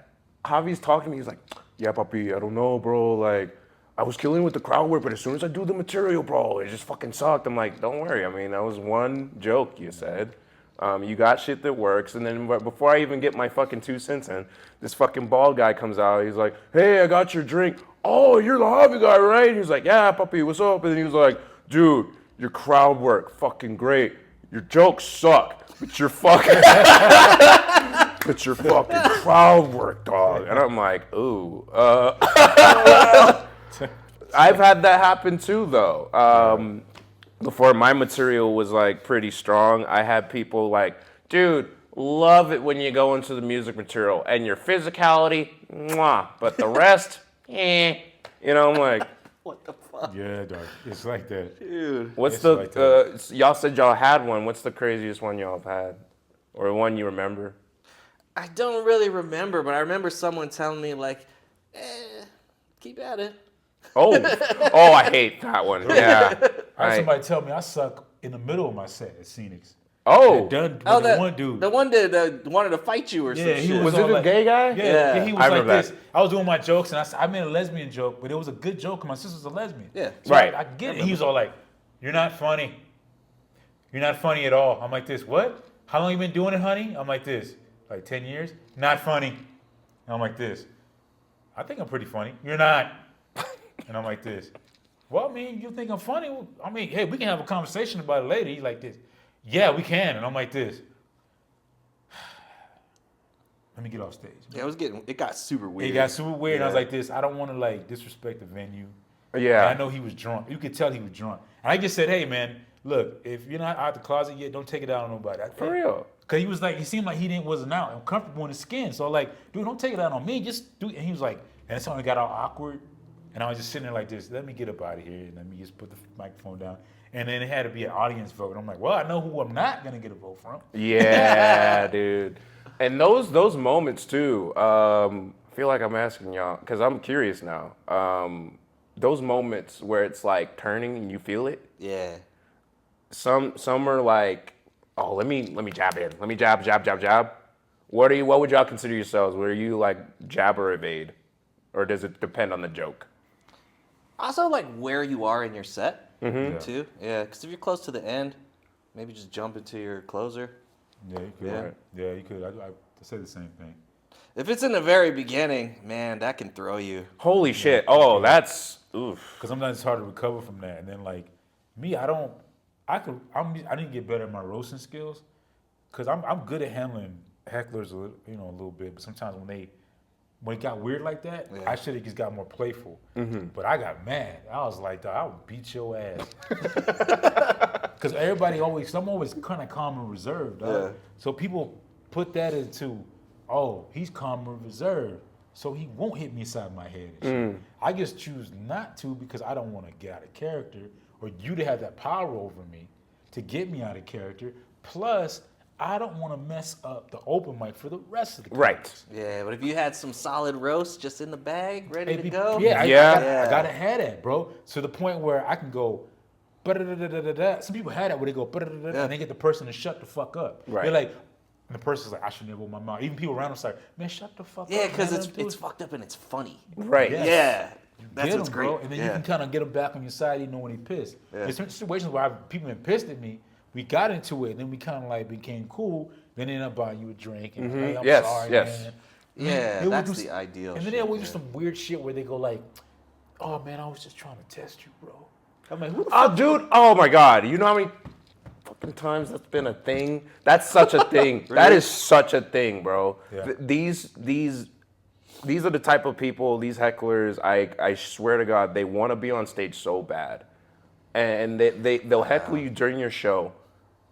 Javi's talking to me. He's like, yeah, papi, I don't know, bro. Like, I was killing with the crowd work, but as soon as I do the material, bro, it just fucking sucked. I'm like, don't worry. I mean, that was one joke you said. You got shit that works. And then before I even get my fucking 2 cents in, this fucking bald guy comes out. He's like, hey, I got your drink. Oh, you're the hobby guy, right? He was like, yeah, papi, what's up? And then he was like, dude, your crowd work, fucking great. Your jokes suck, but your fucking, but your fucking crowd work, dog. And I'm like, ooh. I've had that happen too, though. Before my material was like pretty strong, I had people like, dude, love it when you go into the music material and your physicality, mwah, but the rest, eh. You know, I'm like, What the fuck? Yeah, dog. It's like that. Dude. what's It's the, like that. y'all said y'all had one. What's the craziest one y'all have had? Or one you remember? I don't really remember, but I remember someone telling me like, keep at it. Oh, I hate that one. Yeah. I had somebody tell me I suck in the middle of my set at Scenics. Oh, Done Oh, with the that one dude. The one that wanted to fight you or some Yeah, he shit. was all it a like- gay guy? Yeah, Yeah. he was I like remember this. that. I was doing my jokes, and I made a lesbian joke, but it was a good joke, and my sister's a lesbian. Yeah. So Right. I get it. He was all like, you're not funny. You're not funny at all. I'm like this, what? How long you been doing it, honey? I'm like this, like 10 years? Not funny. And I'm like this. I think I'm pretty funny. You're not. And I'm like this. Well, I mean, you think I'm funny? Well, I mean, hey, we can have a conversation about it later. He's like this. Yeah, we can. And I'm like this. Let me get off stage. Yeah, it got super weird. It got super weird. And I was Yeah. like this. I don't want to like disrespect the venue. Yeah. And I know he was drunk. You could tell he was drunk. And I just said, hey, man, look, if you're not out the closet yet, don't take it out on nobody. For real. Because he was like, he seemed like he wasn't out and comfortable in his skin. So like, dude, don't take it out on me. Just do it. And he was like, and it's only got all awkward. And I was just sitting there like this. Let me get up out of here. And let me just put the microphone down. And then it had to be an audience vote. And I'm like, well, I know who I'm not going to get a vote from. Yeah, dude. And those moments too. I feel like I'm asking y'all because I'm curious now. Those moments where it's like turning and you feel it. Yeah. Some are like, oh, let me jab in. Let me jab. What would y'all consider yourselves? Were you like jab or evade, or does it depend on the joke? Also, like where you are in your set, Yeah. too. Yeah, because if you're close to the end, maybe just jump into your closer. Yeah, you could. Yeah. Yeah, you could. I say the same thing. If it's in the very beginning, man, that can throw you. Holy shit! Oh, that's oof. Because sometimes it's hard to recover from that. And then like me, I didn't get better at my roasting skills. Because I'm good at handling hecklers a little bit. But sometimes when it got weird like that, Yeah. I should have just got more playful. But I got mad. I was like, dog, I would beat your ass. Because I'm always kind of calm and reserved. Dog. Yeah. So people put that into oh, he's calm and reserved, so he won't hit me inside my head and shit. I just choose not to because I don't want to get out of character or you to have that power over me to get me out of character. Plus, I don't want to mess up the open mic for the rest of the Right. Yeah, but if you had some solid roast just in the bag, ready to go. Yeah, Yeah. I gotta have that, bro. To the point where I can go, ba-da-da-da-da-da. Some people had that where they go, ba-da-da-da-da, and they get the person to shut the fuck up. Right. They're like, and the person's like, I should never open my mouth. Even people around them like, man, shut the fuck up. Yeah, because man, it's let 'em do it." fucked up and it's funny. Right. Yes. Yeah. You That's get what's him, great. bro, and then you can kind of get him back on your side, even when he pissed. Yeah. There's certain situations where people been pissed at me. We got into it, and then we kind of like became cool. Then they end up buying you a drink, and hey, I'm Yes, sorry, yes. man. Yeah, They would that's do the s- ideal And then shit, they always do yeah. some weird shit where they go like, "Oh man, I was just trying to test you, bro." I'm like, "Who the Oh, fuck?" dude. Oh my God. You know how many fucking times that's been a thing? That's such a thing. That is such a thing, bro. Yeah. These are the type of people. These hecklers. I swear to God, they want to be on stage so bad, and they'll heckle you during your show,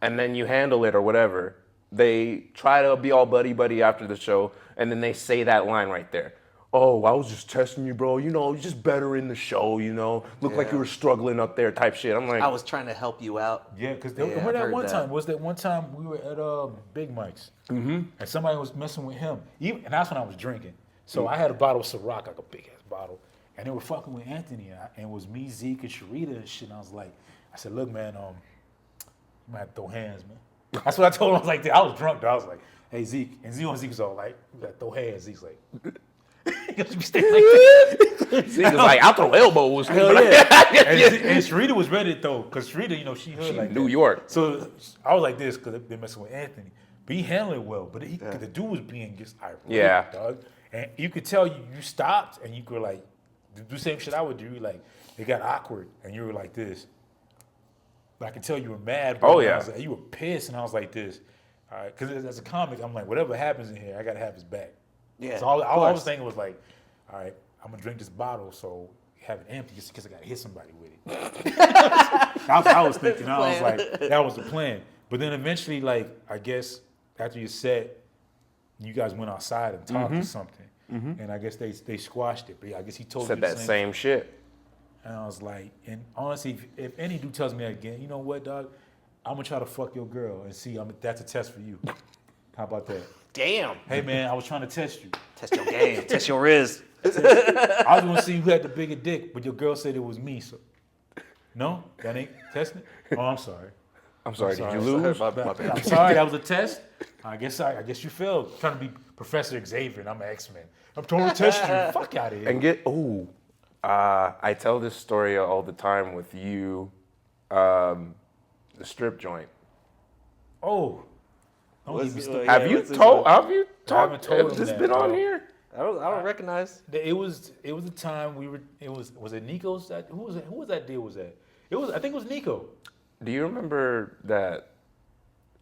and then you handle it or whatever. They try to be all buddy after the show, and then they say that line right there. Oh, I was just testing you, bro. You know, you're just better in the show, you know. Looked like you were struggling up there type shit. I'm like, I was trying to help you out. Yeah, because Yeah, remember I've that heard one that. time? Was that one time we were at Big Mike's, and somebody was messing with him, and that's when I was drinking. So I had a bottle of Ciroc, like a big ass bottle, and they were fucking with Anthony, and it was me, Zeke, and Sharita and shit. And I said, look, man, you might have to throw hands, man. That's what I told him. I was like, I was drunk, though. I was like, hey, Zeke, and Zeke was all like, you gotta throw hands. Zeke's like, you stay like that. Zeke is like, I'll throw elbows. Hell yeah. And Sharita was ready though, because Sharita, you know, she hood like New that. York. So I was like this because they're messing with Anthony. But he handled it well. But cause the dude was being just irate, Yeah. dog. And you could tell you stopped and you could like do the same shit I would do. Like, it got awkward and you were like this. But I could tell you were mad, bro. Oh, And I yeah. was like, you were pissed. And I was like this. All right. Because as a comic, I'm like, whatever happens in here, I got to have his back. Yeah, So all of I was course. thinking was like, all right, I'm going to drink this bottle so have it empty just because I got to hit somebody with it. I was thinking. I was like, that was the plan. But then eventually, like, I guess after your set, you guys went outside and talked or something. And I guess they squashed it. But I guess he told Said you the that same shit. And I was like, and honestly, if any dude tells me that again, you know what, dog? I'm gonna try to fuck your girl and see. That's a test for you. How about that? Damn. Hey man, I was trying to test you. Test your game. Test your riz. I was gonna see who had the bigger dick, but your girl said it was me. So, no, that ain't testing it. Oh, I'm sorry. I'm sorry, sorry. did you lose? My bad. I'm sorry, that was a test. I guess you failed. Trying to be Professor Xavier and I'm an X-Men. I'm trying to test you. Fuck out of here. And I tell this story all the time with you, the strip joint. Oh. Don't What's- get me yeah, started. Have you what's this told? one? Have you haven't talked? told Has him this that, been on bro. here? I don't recognize. It was the time we were. It was it Nico's? Who was it? Who was that deal? Was that? It was. I think it was Nico. Do you remember that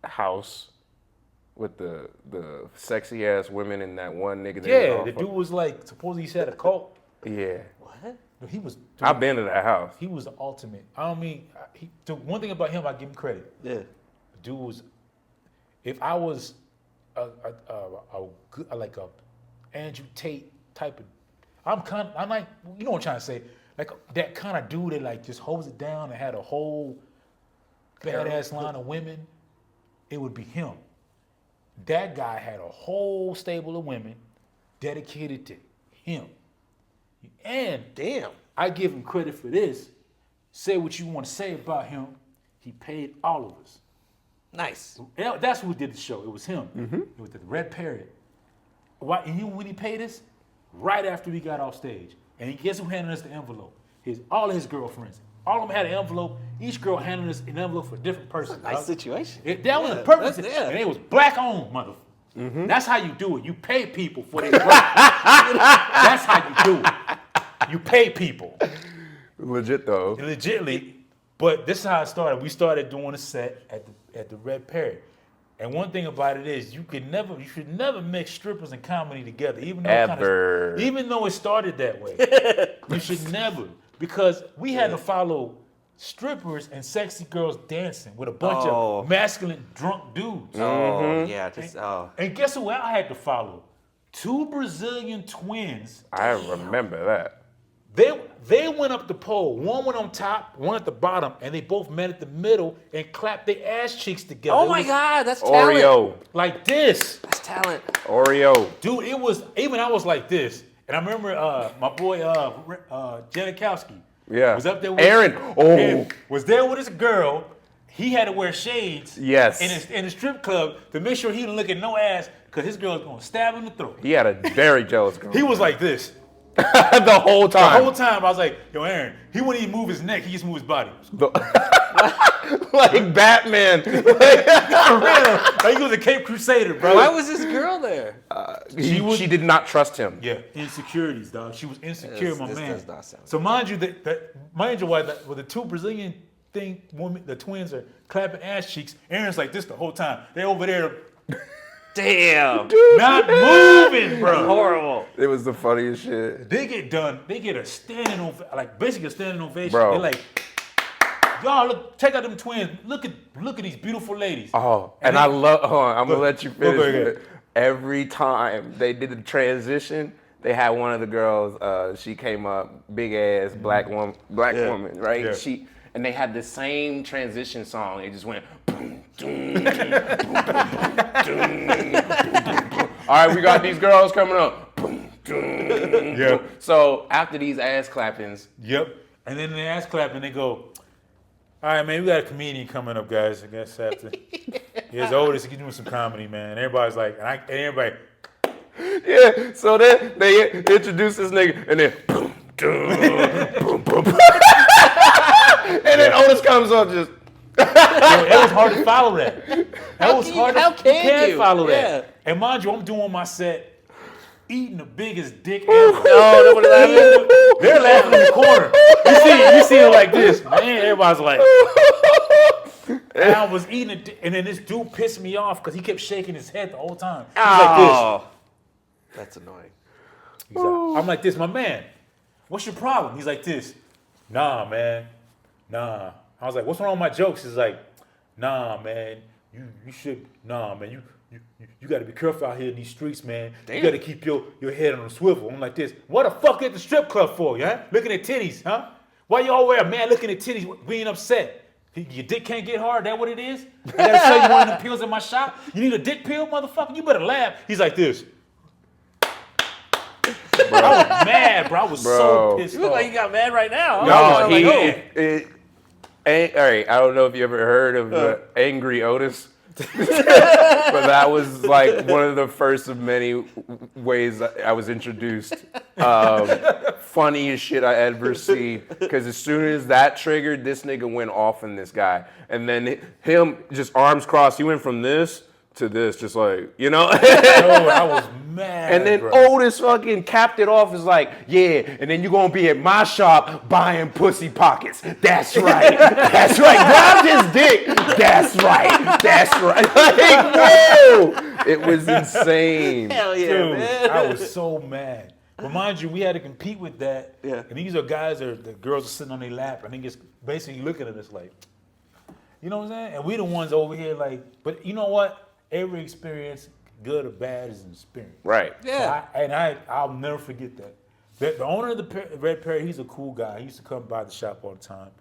house with the sexy ass women and that one nigga? that Yeah, was the off dude was like supposedly he had a cult. Yeah, What? He was. I've been to that house. He was the ultimate. I don't mean. The one thing about him, I give him credit. Yeah. The dude was. If I was a like a Andrew Tate type of, I'm like, you know what I'm trying to say, like that kind of dude that like just holds it down and had a whole badass line of women, it would be him. That guy had a whole stable of women dedicated to him. And Damn. I give him credit for this. Say what you want to say about him. He paid all of us. Nice. That's who did the show. It was him. It was the Red Parrot. Why? And when he paid us, right after we got off stage, and guess who handed us the envelope? All of his girlfriends. All of them had an envelope. Each girl handed us an envelope for a different person. Nice dog. situation. That was Yeah, the purpose. that's- yeah. And it was black owned, motherfucker. That's how you do it. You pay people for their work. That's how you do it. You pay people. Legit though. Legitly. But this is how it started. We started doing a set at the Red Parrot. And one thing about it is you should never mix strippers and comedy together, even though even though it started that way. You should never. Because we had to follow strippers and sexy girls dancing with a bunch Oh. of masculine drunk dudes. Oh yeah, And guess who I had to follow? 2 Brazilian twins. I remember that. They went up the pole. One went on top, one at the bottom, and they both met at the middle and clapped their ass cheeks together. Oh It my was God, that's talent. Oreo. like this. That's talent. Oreo. Dude, it was, even I was like this. And I remember my boy Janikowski Yeah. was up there with Aaron. Aaron was there with his girl. He had to wear shades Yes. in the strip club to make sure he didn't look at no ass because his girl was going to stab him in the throat. He had a very jealous girl. He was like this. the whole The time. whole time I was like, yo, Aaron, he wouldn't even move his neck. He just moved his body. like Batman. For real. Like he was a Cape Crusader, bro. Why was this girl there? She did not trust him. Yeah, insecurities, dog. She was insecure, my This man. does not sound So mind you, why the 2 Brazilian women, the twins are clapping ass cheeks. Aaron's like this the whole time. They're over there Damn. not moving, bro. Horrible. It was the funniest shit. They get done. They get a standing ovation, like basically a standing ovation. Bro. They're like, y'all look, check out them twins. Look at these beautiful ladies. Oh, and I love. Hold on, I'm gonna let you finish. go ahead. Every time they did the transition, they had one of the girls. She came up, big ass black woman, right? Yeah. And they had the same transition song. It just went. All right, we got these girls coming up. Yeah. So after these ass clappings, Yep. And then they ass clap and they go, all right, man, we got a comedian coming up, guys. I guess after. He's Otis. He's doing some comedy, man. And everybody's like, and everybody. yeah. So then they introduce this nigga, and then and then Otis comes up just. Yo, it was hard to follow that. That was hard. How to, can you you? follow Yeah. that? And mind you, I'm doing my set, eating the biggest dick ever. No, nobody laughing. They're laughing in the corner. You see it like this, man. Everybody's like, and I was eating it, and then this dude pissed me off because he kept shaking his head the whole time. He's like this. Oh, that's annoying. He's like, I'm like this, my man. What's your problem? He's like this. Nah, man. Nah. I was like, what's wrong with my jokes? He's like, nah, man. You should. Nah, man. You got to be careful out here in these streets, man. Damn. You got to keep your head on a swivel. I'm like this. What the fuck at the strip club for, yeah? Looking at titties, huh? Why you always a man looking at titties, being upset? Your dick can't get hard. That what it is? I gotta sell you one of them pills in my shop. You need a dick pill, motherfucker? You better laugh. He's like this. I was mad, bro. I was so pissed You look off. like you got mad right now. No, I'm like, all right, I don't know if you ever heard of Angry Otis, but that was like one of the first of many ways I was introduced. Funniest shit I ever see, because as soon as that triggered, this nigga went off on this guy, and then him just arms crossed, he went from this to this, just like, you know. Yo, I was mad. And then bro. Otis fucking capped it off as like, yeah, and then you're gonna be at my shop buying pussy pockets. That's right. That's right. Grab his dick. That's right. That's right. Like, whoa! It was insane. Hell yeah, Dude, man. I was so mad. But mind you, we had to compete with that. Yeah. And these are guys that the girls are sitting on their lap, and they just basically looking at us like, you know what I'm saying? And we the ones over here like, but you know what? Every experience, good or bad, is an experience. Right. Yeah. So I'll never forget that. The owner of the Red Parrot, he's a cool guy. He used to come by the shop all the time,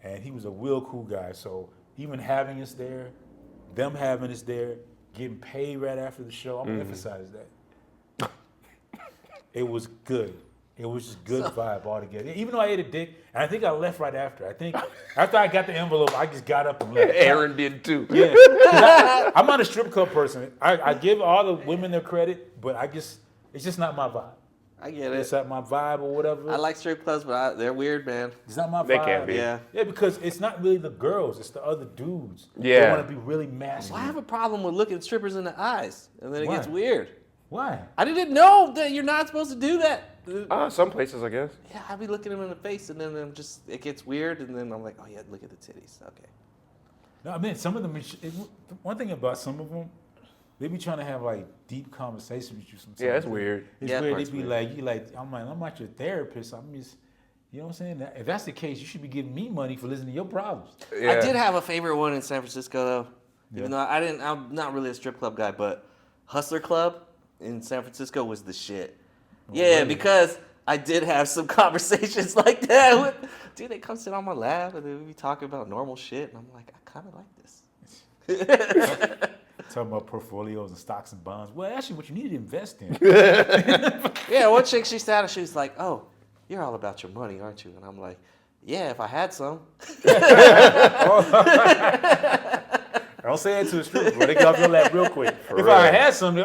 and he was a real cool guy. So even having us there, them having us there, getting paid right after the show, I'm gonna emphasize that. It was good. It was just good vibe altogether. Even though I ate a dick, and I think I left right after. I think after I got the envelope, I just got up and left. Aaron did too. Yeah, I'm not a strip club person. I give all the women their credit, but it's just not my vibe. I get It's it. not my vibe or whatever. I like strip clubs, but they're weird, man. It's not my vibe. They can be. Yeah. Yeah, because it's not really the girls; it's the other dudes. Yeah. They want to be really Well, masculine. I have a problem with looking strippers in the eyes, and then it Why? gets weird. Why? I didn't know that you're not supposed to do that. Some places, I guess. Yeah, I'll be looking them in the face, and then it gets weird, and then I'm like, oh yeah, look at the titties. Okay. No, I mean some of them. One thing about some of them, they be trying to have like deep conversations with you sometimes. Yeah, it's weird. It's Yeah, that weird. They part's be weird. like, I'm not your therapist. I'm just, You know what I'm saying? If that's the case, you should be giving me money for listening to your problems. Yeah. I did have a favorite one in San Francisco though. Even Yeah. though I'm not really a strip club guy, but Hustler Club in San Francisco was the shit. Yeah, really? because I did have some conversations like that with, dude, they come sit on my lap and then we be talking about normal shit, and I'm like, I kind of like this. Talking about portfolios and stocks and bonds. Well, actually, what you need to invest in. Yeah, one chick, she sat and she was like, oh, you're all about your money, aren't you? And I'm like, yeah, if I had some. Don't say it to a stripper, bro. They get off your lap real quick. If I had some,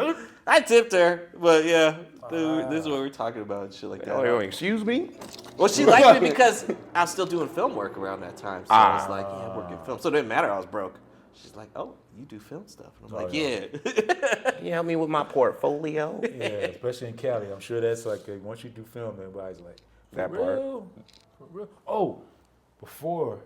I tipped her, but yeah, dude, this is what we're talking about and shit like that. Oh, excuse me? Well, she liked me because I was still doing film work around that time. So I was like, yeah, I'm working film. So it didn't matter, I was broke. She's like, oh, you do film stuff. And I'm like, yeah. Can you help me with my portfolio? yeah, especially in Cali. I'm sure that's like, once you do film, everybody's like, That for part. real? For real? Oh, before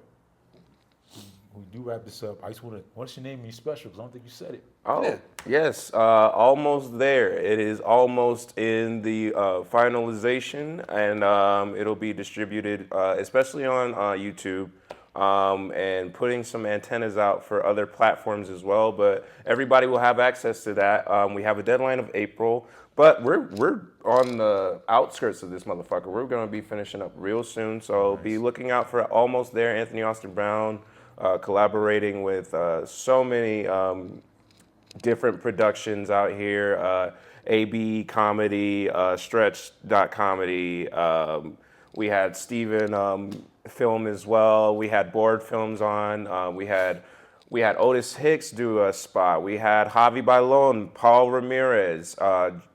we do wrap this up, I just want to, what's your name and your special? Because I don't think you said it. Oh, Yeah. yes. Almost there. It is almost in the finalization, and it'll be distributed, especially on YouTube, and putting some antennas out for other platforms as well. But everybody will have access to that. We have a deadline of April, but we're on the outskirts of this motherfucker. We're going to be finishing up real soon, so be looking out for Almost There. Anthony Austin Brown. Collaborating with so many different productions out here, AB Comedy, Stretch.comedy. We had Steven film as well. We had Board Films on. We had Otis Hicks do a spot. We had Javi Bailon, Paul Ramirez,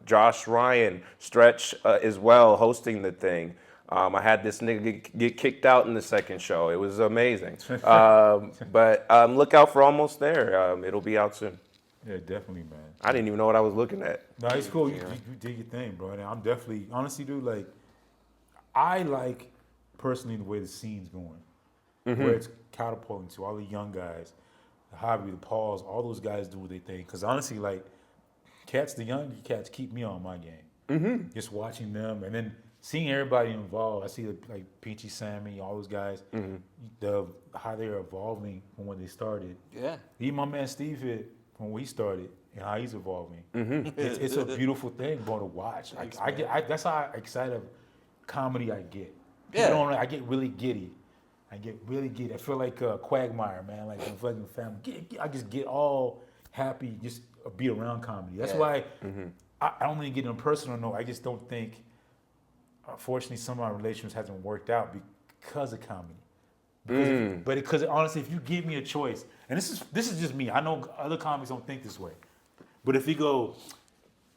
Josh Ryan, Stretch as well hosting the thing. I had this nigga get kicked out in the second show. It was amazing. But look out for Almost There. It'll be out soon. Yeah, definitely, man. I didn't even know what I was looking at. No, it's cool. You did your thing, bro. And I'm definitely, honestly, dude, like, I like, personally, the way the scene's going. Where it's catapulting to all the young guys, the Hobby, the Pauls, all those guys do what they think. Because honestly, like, the young cats keep me on my game. Just watching them and then seeing everybody involved. I see like Peachy Sammy, all those guys, how they're evolving from when they started. Yeah. Even my man Steve here, from when he started and how he's evolving. It's a beautiful thing, bro, to watch. That's how excited of comedy I get. Yeah. I get really giddy. I feel like Quagmire, man, like in fucking family. I just get all happy, just be around comedy. That's why I don't really get on a personal note. I just don't think, unfortunately, some of our relationships hasn't worked out because of comedy. Because honestly, if you give me a choice, and this is just me. I know other comics don't think this way, but if you go,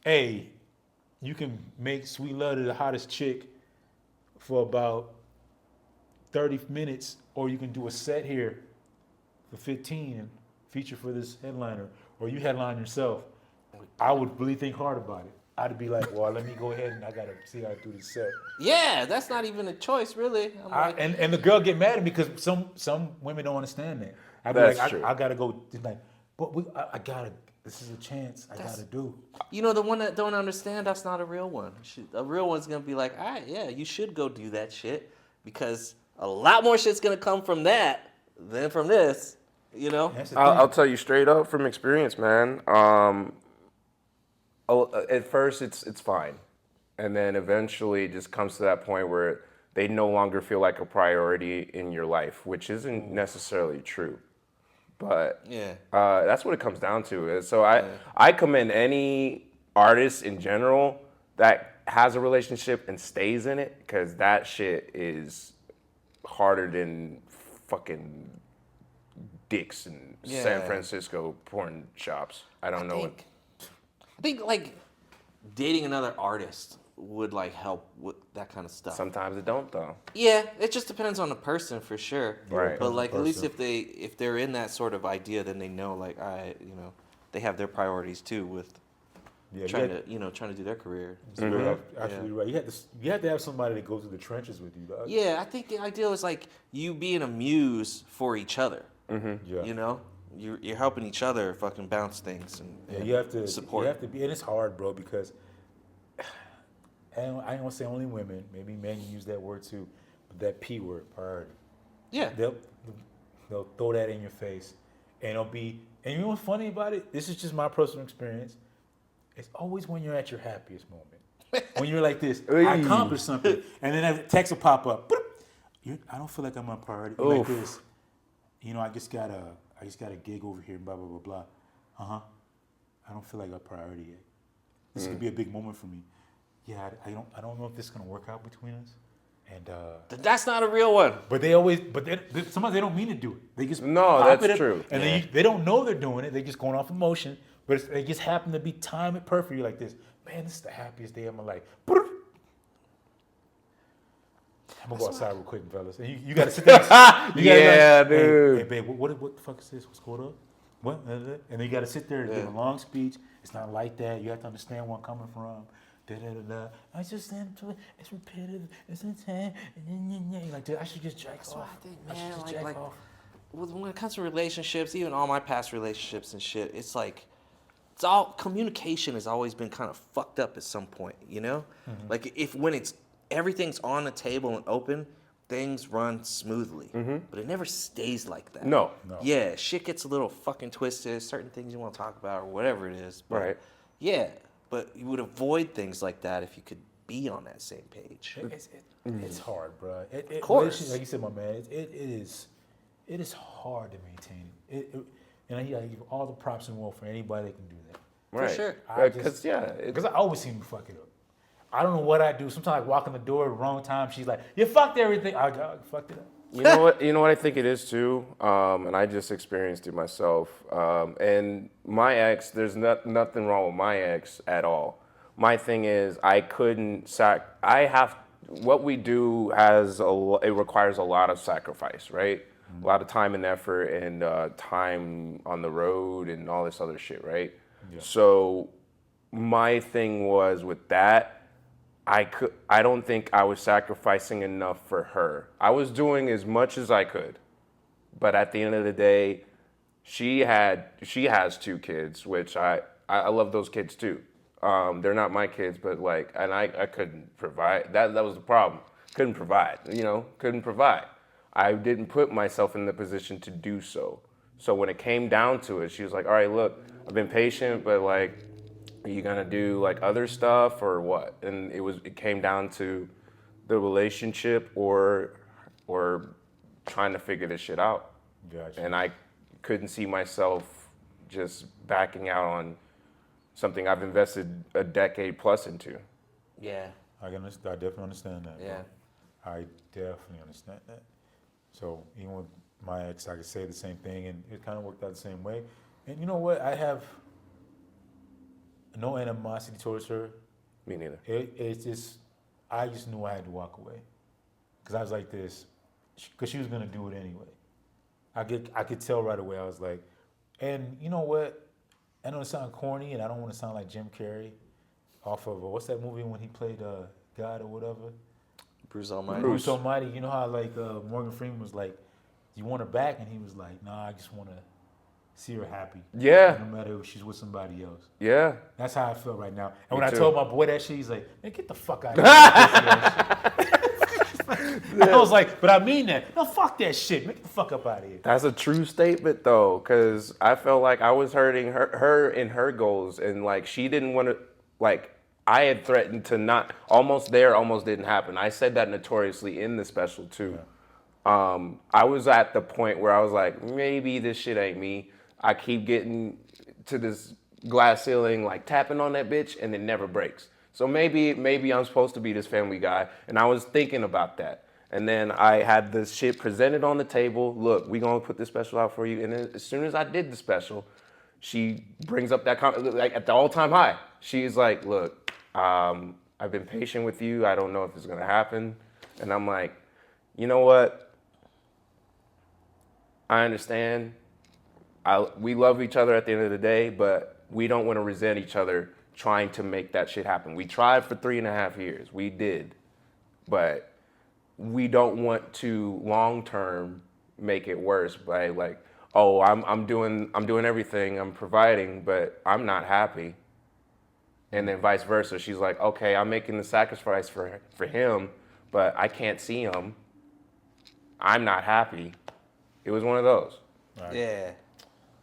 hey, you can make Sweet Love to the hottest chick for about 30 minutes, or you can do a set here for 15 and feature for this headliner, or you headline yourself, I would really think hard about it. I'd be like, well, let me go ahead and I gotta see how I do this set. Yeah, that's not even a choice, really. And the girl get mad at me because some women don't understand that. I'd be That's like, true. I gotta go. Like, but I gotta. This is a chance I gotta do. You know, the one that don't understand, that's not a real one. A real one's gonna be like, all right, yeah, you should go do that shit because a lot more shit's gonna come from that than from this. You know. I'll tell you straight up from experience, man. At first, it's fine, and then eventually, it just comes to that point where they no longer feel like a priority in your life, which isn't necessarily true. But Yeah. that's what it comes down to. So I commend any artist in general that has a relationship and stays in it, because that shit is harder than fucking dicks in San Francisco porn shops. I think like dating another artist would like help with that kind of stuff. Sometimes it don't though. Yeah, it just depends on the person for sure. Right. But like at least if they're in that sort of idea, then they know like they have their priorities too with trying to do their career. You're absolutely right. You have to have somebody that goes through the trenches with you, dog. Yeah, I think the ideal is like you being a muse for each other. Yeah. You know, you're helping each other fucking bounce things and you have to support. You have to be, and it's hard, bro, because I don't want to say only women. Maybe men use that word too, that P word, priority. Yeah. They'll throw that in your face, and it'll be. And you know what's funny about it? This is just my personal experience. It's always when you're at your happiest moment. When you're like this, I accomplished something, and then a text will pop up. I don't feel like I'm a priority. Like this, I just got a gig over here. Blah blah blah blah. I don't feel like a priority yet. This could be a big moment for me. Yeah, I don't know if this is gonna work out between us. And that's not a real one. but sometimes they don't mean to do it. They just No, pop that's it true. and they don't know they're doing it. They're just going off emotion. But they just happen to be timing perfectly like this. Man, this is the happiest day of my life. I'm gonna go outside real quick, fellas. And you gotta sit there. Dude. Hey, babe, what the fuck is this? What's going on? What? And then you gotta sit there and give a long speech. It's not like that. You have to understand where I'm coming from. I just it's repetitive. It's intense. Like, dude, I should just jack off. That's what I think, I should man. just jack off. When it comes to relationships, even all my past relationships and shit, it's like, it's all communication has always been kind of fucked up at some point, you know? Mm-hmm. Like when everything's on the table and open, things run smoothly. But it never stays like that. No. Yeah, shit gets a little fucking twisted, certain things you want to talk about or whatever it is. But Right. Yeah, but you would avoid things like that if you could be on that same page. It's hard, bro. Of course. Like you said, my man, it is hard to maintain it. And I give all the props in the world for anybody that can do that. Right. For sure. Because I always seem to fuck it up. I don't know what I do. Sometimes I walk in the door at the wrong time. She's like, "You fucked everything." I fucked it up. You know what? You know what I think it is too, and I just experienced it myself. And my ex, there's nothing wrong with my ex at all. My thing is, I couldn't what we do it requires a lot of sacrifice, right? A lot of time and effort and time on the road and all this other shit, right? Yeah. So my thing was with that, I don't think I was sacrificing enough for her. I was doing as much as I could, but at the end of the day, she has 2 kids, which I love those kids too. They're not my kids, but and I couldn't provide. That was the problem. Couldn't provide. Couldn't provide. I didn't put myself in the position to do so. So when it came down to it, she was like, "All right, look, I've been patient, but are you gonna do other stuff or what?" And it came down to the relationship or trying to figure this shit out. Gotcha. And I couldn't see myself just backing out on something I've invested a decade plus into. Yeah. I definitely understand that. Yeah. Bro. I definitely understand that. So even with my ex, I could say the same thing, and it kind of worked out the same way. And you know what? I have no animosity towards her. Me neither. I just knew I had to walk away, because I was like this, because she was gonna do it anyway. I could tell right away. I was like, and you know what? I know it sounds corny, and I don't want to sound like Jim Carrey, off of what's that movie when he played God or whatever? Bruce Almighty. Bruce Almighty. You know how Morgan Freeman was like, "You want her back?" And he was like, "Nah, I just want to see her happy. Yeah. No matter if she's with somebody else." Yeah. That's how I feel right now. And Me when too. I told my boy that shit, he's like, "Man, get the fuck out of here." I was like, "But I mean that. No, fuck that shit. Get the fuck up out of here." That's a true statement though, because I felt like I was hurting her in her goals, and she didn't want to, I had threatened to not, almost didn't happen. I said that notoriously in the special too. Yeah. I was at the point where I was like, maybe this shit ain't me. I keep getting to this glass ceiling, tapping on that bitch, and it never breaks. So maybe I'm supposed to be this family guy, and I was thinking about that. And then I had this shit presented on the table. Look, we gonna put this special out for you. And then as soon as I did the special, she brings up that comment, at the all-time high. She's like, "Look, I've been patient with you. I don't know if it's gonna happen." And I'm like, you know what? I understand. We love each other at the end of the day, but we don't want to resent each other trying to make that shit happen. We tried for 3.5 years. We did. But we don't want to long-term make it worse by oh, I'm doing everything, I'm providing, but I'm not happy. And then vice versa. She's like, okay, I'm making the sacrifice for him, but I can't see him. I'm not happy. It was one of those. Right. Yeah.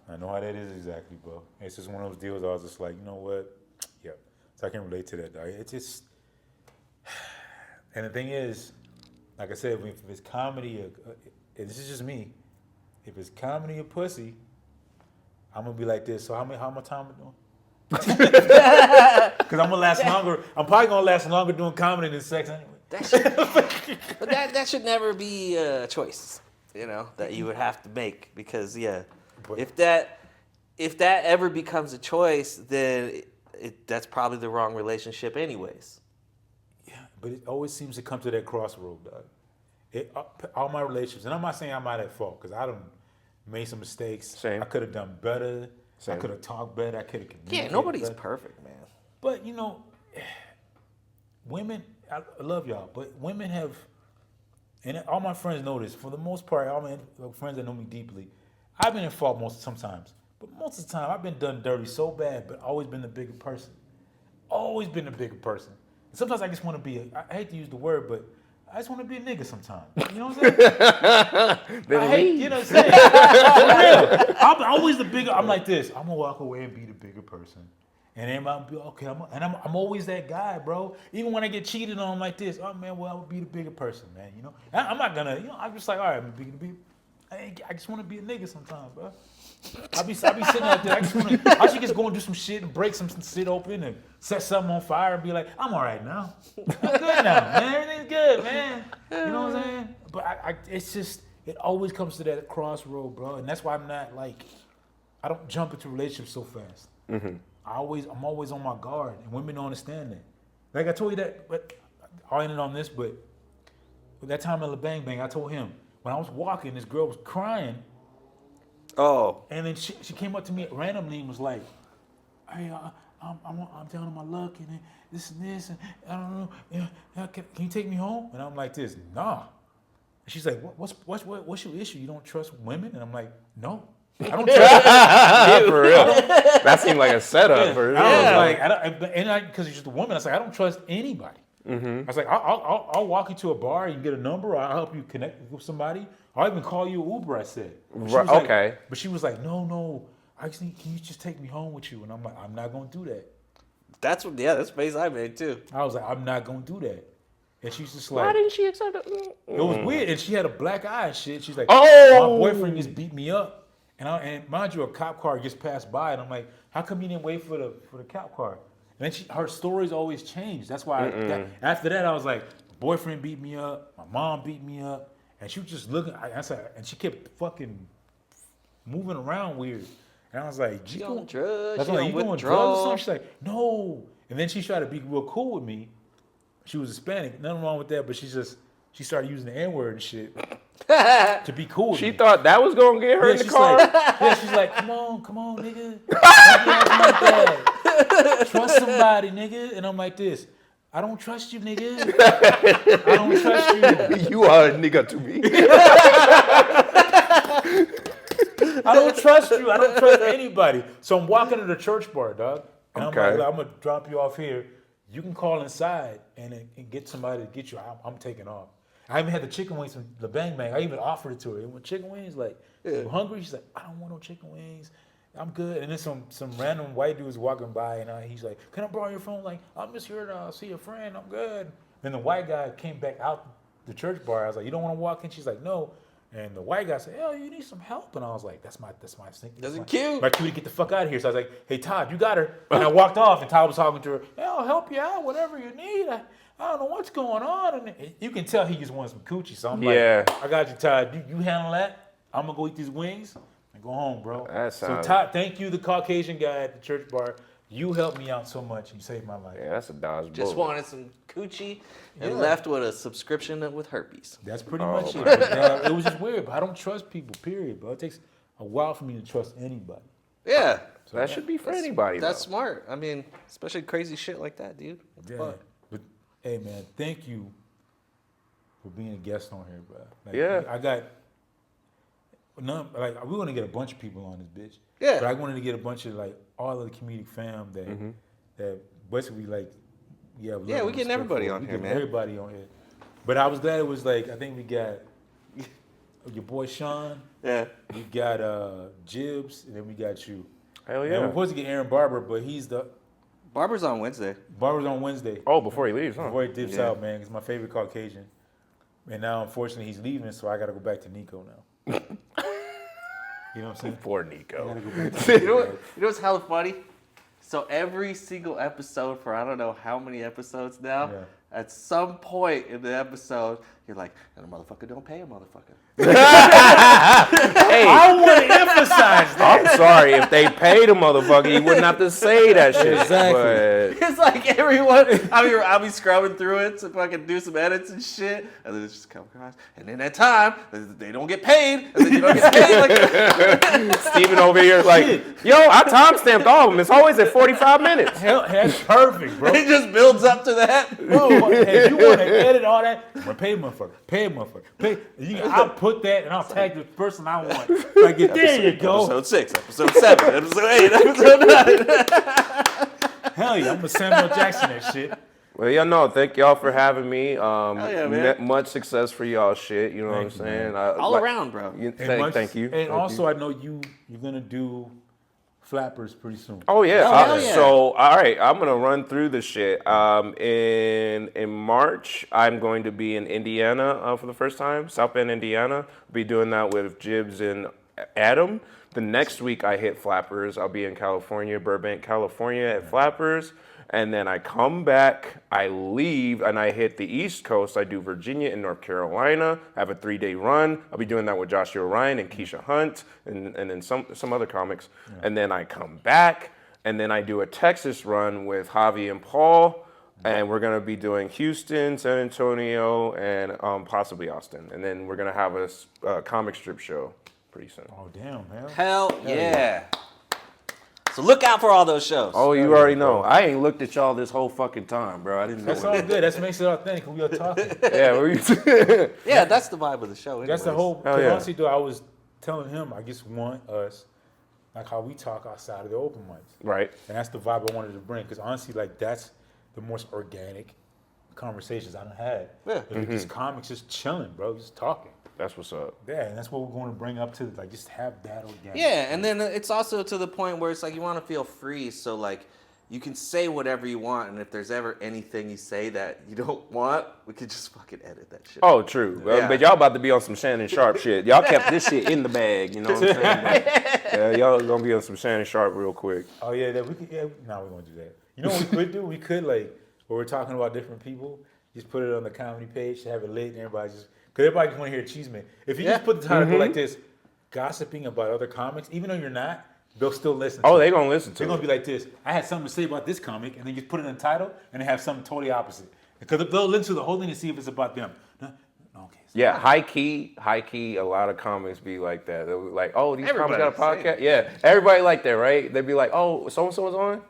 I know how that is exactly, bro. It's just one of those deals. I was just like, you know what? Yeah. So I can relate to that, dog. It's just, and the thing is, like I said, if it's comedy, this is just me. If it's comedy or pussy, I'm gonna be like this. So how much time am I doing? Because I'm gonna last longer. I'm probably gonna last longer doing comedy than sex anyway. But that should never be a choice, that you would have to make because But- if that ever becomes a choice, then that's probably the wrong relationship, anyways. Yeah, but it always seems to come to that crossroad, dog. All my relationships, and I'm not saying I'm not at fault because I done made some mistakes. Same. I could have done better. Same. I could have talked better. I could have communicated Yeah, nobody's better. perfect, man. But women, I love y'all, but women have, and all my friends know this. For the most part, all my friends that know me deeply, I've been at fault sometimes. But most of the time, I've been done dirty so bad, but always been the bigger person. Always been the bigger person. And sometimes I just want to be, I hate to use the word, but I just want to be a nigga sometimes. You know what I'm saying? Then I hate, leave. you know what I'm saying? For real. I'm always the bigger, I'm like this. I'm going to walk away and be the bigger person. And everybody be okay. I'm always that guy, bro. Even when I get cheated on like this, oh man, well I would be the bigger person, man. I'm not gonna, I'm just like, all right, I'm be. I just want to be a nigga sometimes, bro. I be sitting out there. I should just go and do some shit and break some shit open and set something on fire and be like, I'm all right now. I'm good now, man. Everything's good, man. You know what I'm saying? But it's just, it always comes to that crossroad, bro. And that's why I don't jump into relationships so fast. Mm-hmm. I'm always on my guard, and women don't understand that. Like I told you that, but I'll end it on this. But that time at La Bang Bang, I told him when I was walking, this girl was crying, Oh, and then she came up to me randomly and was like, "Hey, I'm down on my luck, and this and this, and I don't know. Yeah, can you take me home?" And I'm like, "This, nah." And she's like, "What's your issue? You don't trust women?" And I'm like, "No." I don't trust. Yeah, for real. That seemed like a setup. For real. I was like, because you're just a woman. I was like, I don't trust anybody. Mm-hmm. I was like, I'll walk you to a bar. You can get a number. Or I'll help you connect with somebody. I'll even call you an Uber. I said. But she was like- Okay. but she was like, no. Can you just take me home with you? And I'm like, I'm not gonna do that. that's the face I made too. I was like, I'm not gonna do that. And she's just like, Why didn't she accept it? it was weird. And she had a black eye and shit. She's like, Oh! my boyfriend just beat me up. And mind you, a cop car just passed by, and I'm like, how come you didn't wait for the cop car? And then her stories always change. That's why after that, I was like, boyfriend beat me up, my mom beat me up, and she was just looking. And she kept fucking moving around weird. And I was like, She on drugs. that's She like, on you doing drugs or withdrawal. something? She's like, no. And then she tried to be real cool with me. She was Hispanic, nothing wrong with that, but she started using the N-word and shit to be cool with She me. thought that was gonna get her in the car. She's like, come on, nigga. Don't be acting like that. Trust somebody, nigga. And I'm like this. I don't trust you, nigga. I don't trust you. You are a nigga to me. I don't trust you. I don't trust anybody. So I'm walking to the church bar, dog. And Okay. I'm like, I'm gonna drop you off here. You can call inside and get somebody to get you. I'm taking off. I even had the chicken wings from the Bang Bang. I even offered it to her. You want chicken wings? Like, you hungry? She's like, I don't want no chicken wings. I'm good. And then some random white dude was walking by, and he's like, can I borrow your phone? Like, I'm just here to see a friend. I'm good. Then the white guy came back out the church bar. I was like, you don't want to walk in? She's like, no. And the white guy said, "Oh, you need some help." And I was like, "That's my thing. That's cute. My cue to get the fuck out of here." So I was like, "Hey, Todd, you got her." And I walked off, and Todd was talking to her. "Hey, I'll help you out, whatever you need. I don't know what's going on." And you can tell he just wants some coochie. So I'm Yeah. like, "I got you, Todd. You handle that. I'm gonna go eat these wings and go home, bro." That So sounds- Todd, thank you, the Caucasian guy at the church bar. You helped me out so much. You saved my life. Yeah, that's a dodge Just bullet. wanted some coochie and Yeah. left with a subscription with herpes. That's pretty Oh, much my it. But, it was just weird. But I don't trust people. Period, bro. It takes a while for me to trust anybody. Yeah. So that should be for anybody. That's though. smart. I mean, especially crazy shit like that, dude. What the Yeah. fuck? But hey, man, thank you for being a guest on here, bro. Like, Yeah. I got we're gonna get a bunch of people on this bitch. Yeah. But I wanted to get a bunch of like all of the comedic fam that basically like Yeah, we getting everybody on here, man. Everybody on here. But I was glad it was like I think we got your boy Sean. Yeah. We got Jibs, and then we got you. Hell And yeah. we're supposed to get Aaron Barber, but Barber's on Wednesday. Barber's on Wednesday. Oh, before he leaves, huh? Before he dips Yeah. out, man. He's my favorite Caucasian. And now, unfortunately, he's leaving, so I got to go back to Nico now. You know what I'm saying? Poor I Nico. gotta go back to You know what's hella funny? So every single episode for I don't know how many episodes now, Yeah. at some point in the episode, you're like, and a motherfucker don't pay a motherfucker. Hey, I want to emphasize that. I'm sorry. If they paid a motherfucker, you wouldn't have to say that shit. Exactly. But It's like everyone, I'll be scrubbing through it to fucking do some edits and shit, and then it's just come across. And then at time, they don't get paid, and then you don't get paid. Like, Steven over here like, yo, I timestamped all of them. It's always at 45 minutes. Hell, that's perfect, bro. it just builds up to that. Bro, if you want to edit all that, well, pay a motherfucker. Pay a motherfucker. I'll put that and I'll tag the person I want. Like, there you go. Episode 6, episode 7, episode 8, episode 9. Hell yeah, I'm a Samuel Jackson that shit. Well, yeah, no, thank y'all for having me. yeah, man. Much success for y'all shit. You know Thank what I'm you, saying? All around, bro. Thank you. And Thank also, you. I know you're gonna do flappers pretty soon. Oh yeah. Oh, hell yeah. So all right, I'm gonna run through the shit. In March, I'm going to be in Indiana for the first time, South Bend, Indiana. I'll be doing that with Jibs and Adam. The next week, I hit Flappers. I'll be in California, Burbank, California at Flappers. And then I come back, I leave, and I hit the East Coast. I do Virginia and North Carolina. I have a 3-day run. I'll be doing that with Joshua Ryan and Keisha Hunt and then some other comics. Yeah. And then I come back, and then I do a Texas run with Javi and Paul. And we're going to be doing Houston, San Antonio, and possibly Austin. And then we're going to have a comic strip show pretty soon. Oh, damn, man. Hell yeah. So look out for all those shows. Oh, you already know. I ain't looked at y'all this whole fucking time, bro. I didn't know. That's all good. That makes it authentic. We are talking. Yeah, Yeah, that's the vibe of the show. That's the anyways. whole. Hell Because yeah. honestly, though, I was telling him, I just want us, like how we talk outside of the open mics. Right. And that's the vibe I wanted to bring. Because honestly, like, that's the most organic conversations I've had. Yeah. Just comics just chilling, bro, just talking. That's what's up. Yeah, and that's what we're going to bring up to, like, just have that organic. Yeah, and then it's also to the point where it's like you want to feel free, so like you can say whatever you want, and if there's ever anything you say that you don't want, we could just fucking edit that shit. Oh, true. Yeah. But y'all about to be on some Shannon Sharp shit. Y'all kept this shit in the bag, you know what I'm saying? Yeah, y'all gonna be on some Shannon Sharp real quick. Oh, yeah, that we could, yeah, no, we won't do that. You know what we could do? We could, like, when we're talking about different people, just put it on the comedy page, have it lit, and everybody just, because everybody just want to hear Cheeseman. If you just put the title like this, gossiping about other comics, even though you're not, they'll still listen to Oh, it. they gonna listen to They're it. going to be like this. I had something to say about this comic, and then just put it in the title, and they have something totally opposite. Because they'll listen to the whole thing to see if it's about them. No, okay. So Yeah, high key, a lot of comics be like that. They'll be like, oh, these comics got a Everybody's podcast? Yeah, everybody like that, right? They'd be like, oh, so-and-so's on?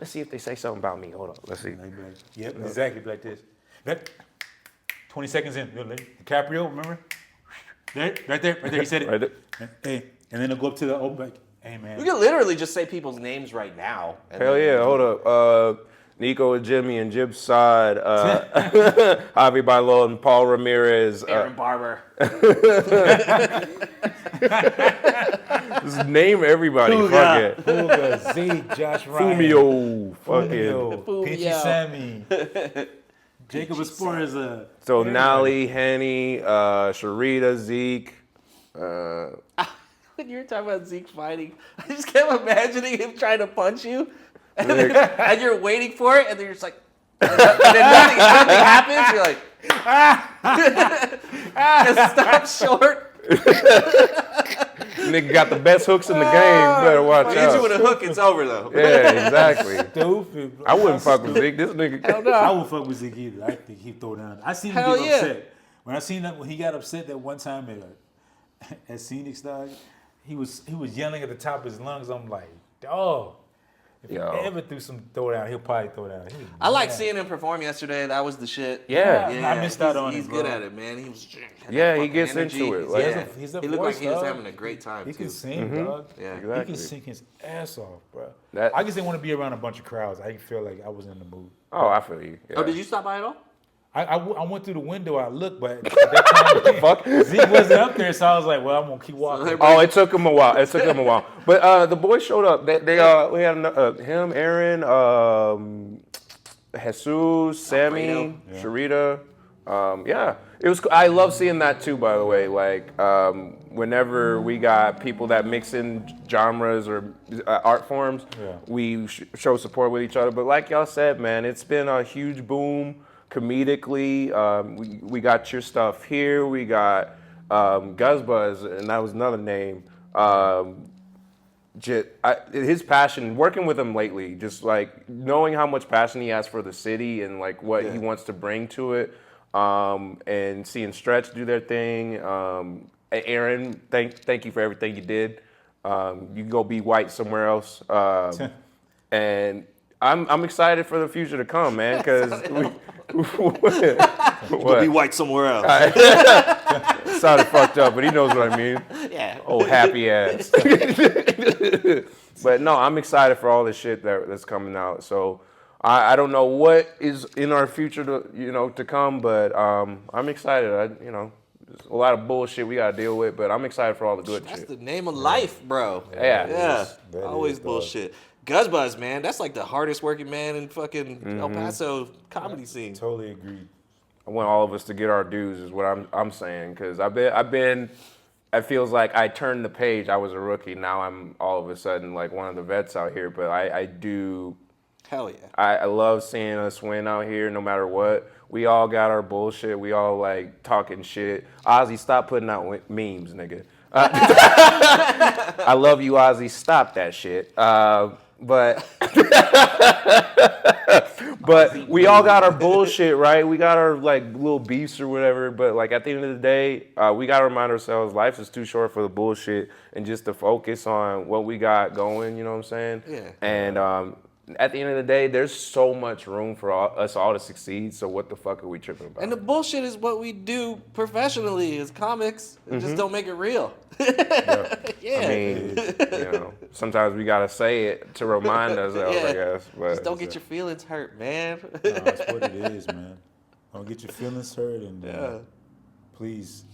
Let's see if they say something about me. Hold on, let's see. they'd be like, yep, exactly like this. That, 20 seconds in, DiCaprio, remember? Right there, he said it. Right there. Hey, and then they'll go up to the open mic. Hey, man. We could literally just say people's names right now. and Hell then- yeah, hold up. Nico and Jimmy and Jib's side, Javi Bailo and Paul Ramirez. Aaron Barber. Just name everybody. Fuck it. Fuga, Zeke, Josh Ryan. Fumio. Fumio, Fumio. Pinchy Sammy. Jacob Esparza. So Everybody. Nally, Henny, Sharita, Zeke. When you were talking about Zeke fighting, I just kept imagining him trying to punch you, and you're waiting for it, and then you're just like, and then nothing happens. You're like, just stop short. Nigga got the best hooks in the game. You better watch When you hit you with out. a hook, it's over though. Yeah, exactly. Stupid. Bro. I wouldn't fuck with Zeke. This nigga. I wouldn't fuck with Zeke either. I think he'd throw down. I seen him Hell get yeah. upset. When I seen that, when he got upset that one time at Scenic Dog, he was yelling at the top of his lungs. I'm like, dog. If Yo. he ever threw some throwdown, he'll probably throw down. I like seeing him perform yesterday. That was the shit. Yeah. I missed out on He's it, good bro. at it, man. He was. had Yeah, that he fucking gets energy. into it, like- Yeah. He's a He looked like voice, he was dog. having a great time He too. can sing, dog. Yeah. He Exactly. can sing his ass off, bro. That- I just didn't want to be around a bunch of crowds. I didn't feel like I was in the mood. Oh, I feel you. Yeah. Oh, did you stop by at all? I went through the window. I looked, but at that time, Fuck. Zeke wasn't up there, so I was like, well, I'm gonna keep walking. Oh, it took him a while. But the boys showed up. We had him, Aaron, Jesus, Sammy, Sharita. Yeah, it was. I love seeing that too. By the way, like whenever we got people that mix in genres or art forms, we show support with each other. But like y'all said, man, it's been a huge boom comedically. We got your stuff here. We got Guzzbuzz, and that was another name. His passion, working with him lately, just like knowing how much passion he has for the city and like what he wants to bring to it, and seeing Stretch do their thing. Aaron, thank you for everything you did. You can go be white somewhere else, and I'm excited for the future to come, man, because Be white somewhere else. Sounded fucked up, but he knows what I mean. Yeah. Oh, happy ass. But no, I'm excited for all the shit that's coming out. So I don't know what is in our future to come, but I'm excited. There's a lot of bullshit we gotta deal with, but I'm excited for all the good That's shit. the name of life, bro. Yeah. Always bullshit. Guzzbuzz, man, that's like the hardest working man in fucking El Paso comedy scene. Totally agreed. I want all of us to get our dues, is what I'm saying, because I've been. It feels like I turned the page. I was a rookie. Now I'm all of a sudden like one of the vets out here. But I do. Hell yeah. I love seeing us win out here, no matter what. We all got our bullshit. We all like talking shit. Ozzy, stop putting out memes, nigga. I love you, Ozzy. Stop that shit. But we all got our bullshit, right? We got our like little beefs or whatever. But like at the end of the day, we gotta remind ourselves life is too short for the bullshit, and just to focus on what we got going. You know what I'm saying? Yeah. And at the end of the day, there's so much room for us all to succeed. So what the fuck are we tripping about? And the bullshit is what we do professionally as comics. Just don't make it real. Yeah. I mean, sometimes we gotta say it to remind ourselves, I guess. But just don't get your feelings hurt, man. No, that's what it is, man. Don't get your feelings hurt, and please,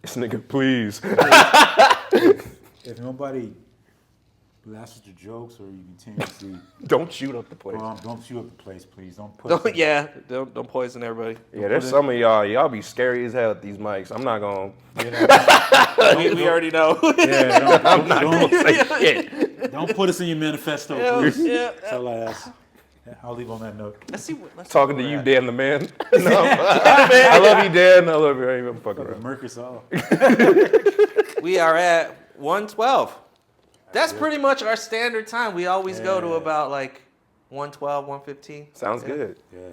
this nigga, please. if nobody laughs at your jokes or you continuously don't shoot up the place. Don't shoot up the place, please. Don't Poison everybody. Yeah, there's some of y'all be scary as hell at these mics. I'm not gonna. We already know. Yeah, I'm not gonna say shit. Don't put us in your manifesto, please. So I'll leave on that note. Let's Talking to you, Dan the man. No, I love you, Dan. I love you. I ain't even fucking around. Mercus off. We are at 1:12. That's pretty much our standard time. We always go to about like 1:12, 1:15. Sounds good. Yeah.